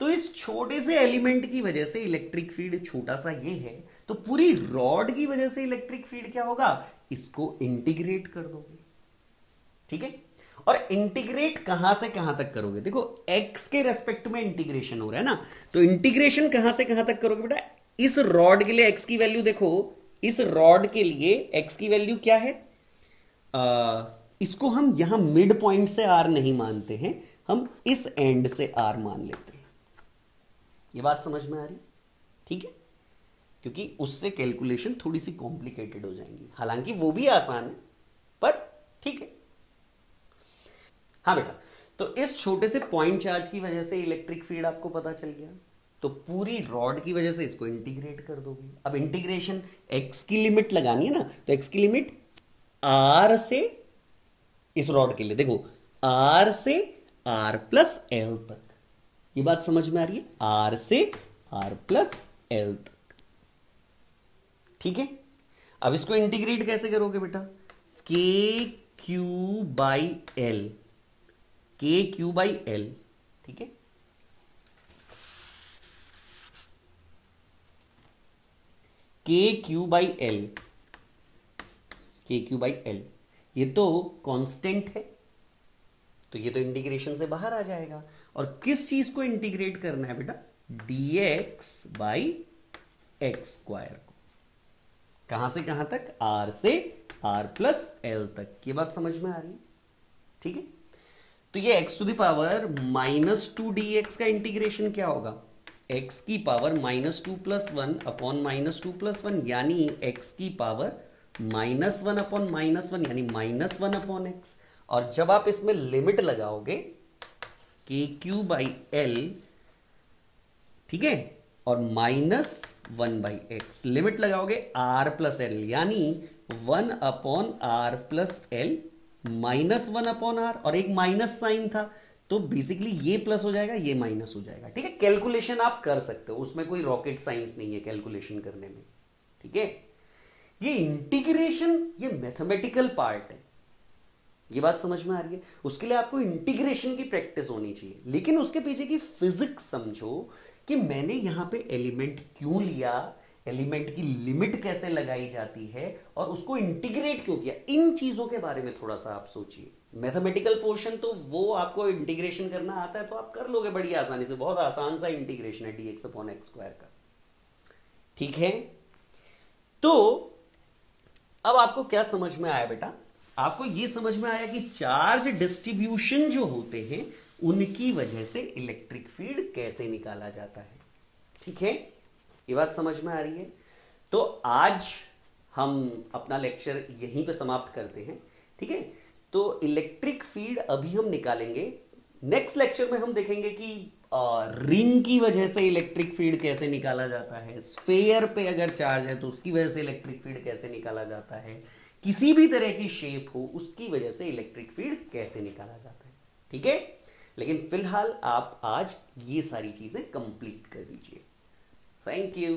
तो इस छोटे से एलिमेंट की वजह से इलेक्ट्रिक फील्ड छोटा सा ये है, तो पूरी रॉड की वजह से इलेक्ट्रिक फील्ड क्या होगा, इसको इंटीग्रेट कर दोगे, ठीक है। और इंटीग्रेट कहां से कहां तक करोगे, देखो x के रेस्पेक्ट में इंटीग्रेशन हो रहा है ना, तो इंटीग्रेशन कहां से कहां तक करोगे बेटा, इस रॉड के लिए x की वैल्यू देखो, इस रॉड के लिए x की वैल्यू क्या है, इसको हम यहां मिड पॉइंट से r नहीं मानते हैं, हम इस एंड से r मान लेते हैं। ये बात समझ में आ रही, ठीक है, क्योंकि उससे कैलकुलेशन थोड़ी सी कॉम्प्लिकेटेड हो जाएंगी, हालांकि वो भी आसान है, पर ठीक है। हाँ बेटा, तो इस छोटे से पॉइंट चार्ज की वजह से इलेक्ट्रिक फील्ड आपको पता चल गया, तो पूरी रॉड की वजह से इसको इंटीग्रेट कर दोगे। अब इंटीग्रेशन x की लिमिट लगानी है ना, तो x की लिमिट r से, इस रॉड के लिए देखो r से r प्लस एल तक, ये बात समझ में आ रही है, r से r प्लस एल तक, ठीक है। अब इसको इंटीग्रेट कैसे करोगे बेटा, के क्यू बाई एल, के क्यू बाई एल, ठीक है। के क्यू बाई एल, के क्यू बाई एल, ये तो कांस्टेंट है, तो ये तो इंटीग्रेशन से बाहर आ जाएगा। और किस चीज को इंटीग्रेट करना है बेटा, dx बाई एक्स स्क्वायर को, कहां से कहां तक, r से आर प्लस एल तक। ये बात समझ में आ रही है? ठीक है, तो ये x to the power -2 dx का इंटीग्रेशन क्या होगा? x की पावर -2 + 1 अपॉन -2 + 1 यानी x की पावर -1 अपॉन -1 यानी -1 अपॉन x। और जब आप इसमें लिमिट लगाओगे KQ/L, ठीक है, और -1/x लिमिट लगाओगे r प्लस एल यानी 1 upon r plus L -1 upon r, और एक माइनस साइन था तो बेसिकली ये प्लस हो जाएगा, ये माइनस हो जाएगा। ठीक है, कैलकुलेशन आप कर सकते हो, उसमें कोई रॉकेट साइंस नहीं है कैलकुलेशन करने में। ठीक है, ये इंटीग्रेशन ये मैथमेटिकल पार्ट है, ये बात समझ में आ रही है? उसके लिए आपको इंटीग्रेशन की प्रैक्टिस होनी चाहिए, लेकिन उसके पीछे की फिजिक्स समझो कि मैंने यहां पे एलिमेंट क्यों लिया, एलिमेंट की लिमिट कैसे लगाई जाती है और उसको इंटीग्रेट क्यों किया। इन चीजों के बारे में थोड़ा सा आप सोचिए। मैथमेटिकल पोर्शन तो वो आपको इंटीग्रेशन करना आता है तो आप कर लोगे बड़ी आसानी से, बहुत आसान सा इंटीग्रेशन है dx/x² का। ठीक है, तो अब आपको क्या समझ में आया बेटा? आपको यह समझ में आया कि चार्ज डिस्ट्रीब्यूशन जो होते हैं उनकी वजह से इलेक्ट्रिक फील्ड कैसे निकाला जाता है। ठीक है, ये बात समझ में आ रही है? तो आज हम अपना लेक्चर यहीं पे समाप्त करते हैं। ठीक है, तो इलेक्ट्रिक फील्ड अभी हम निकालेंगे। नेक्स्ट लेक्चर में हम देखेंगे कि रिंग की वजह से इलेक्ट्रिक फील्ड कैसे निकाला जाता है, स्फेयर पे अगर चार्ज है तो उसकी वजह से इलेक्ट्रिक फील्ड कैसे निकाला जाता है, किसी भी तरह की शेप हो उसकी वजह से इलेक्ट्रिक फील्ड कैसे निकाला जाता है। ठीक है, लेकिन फिलहाल आप आज ये सारी चीजें कंप्लीट कर दीजिए। Thank you.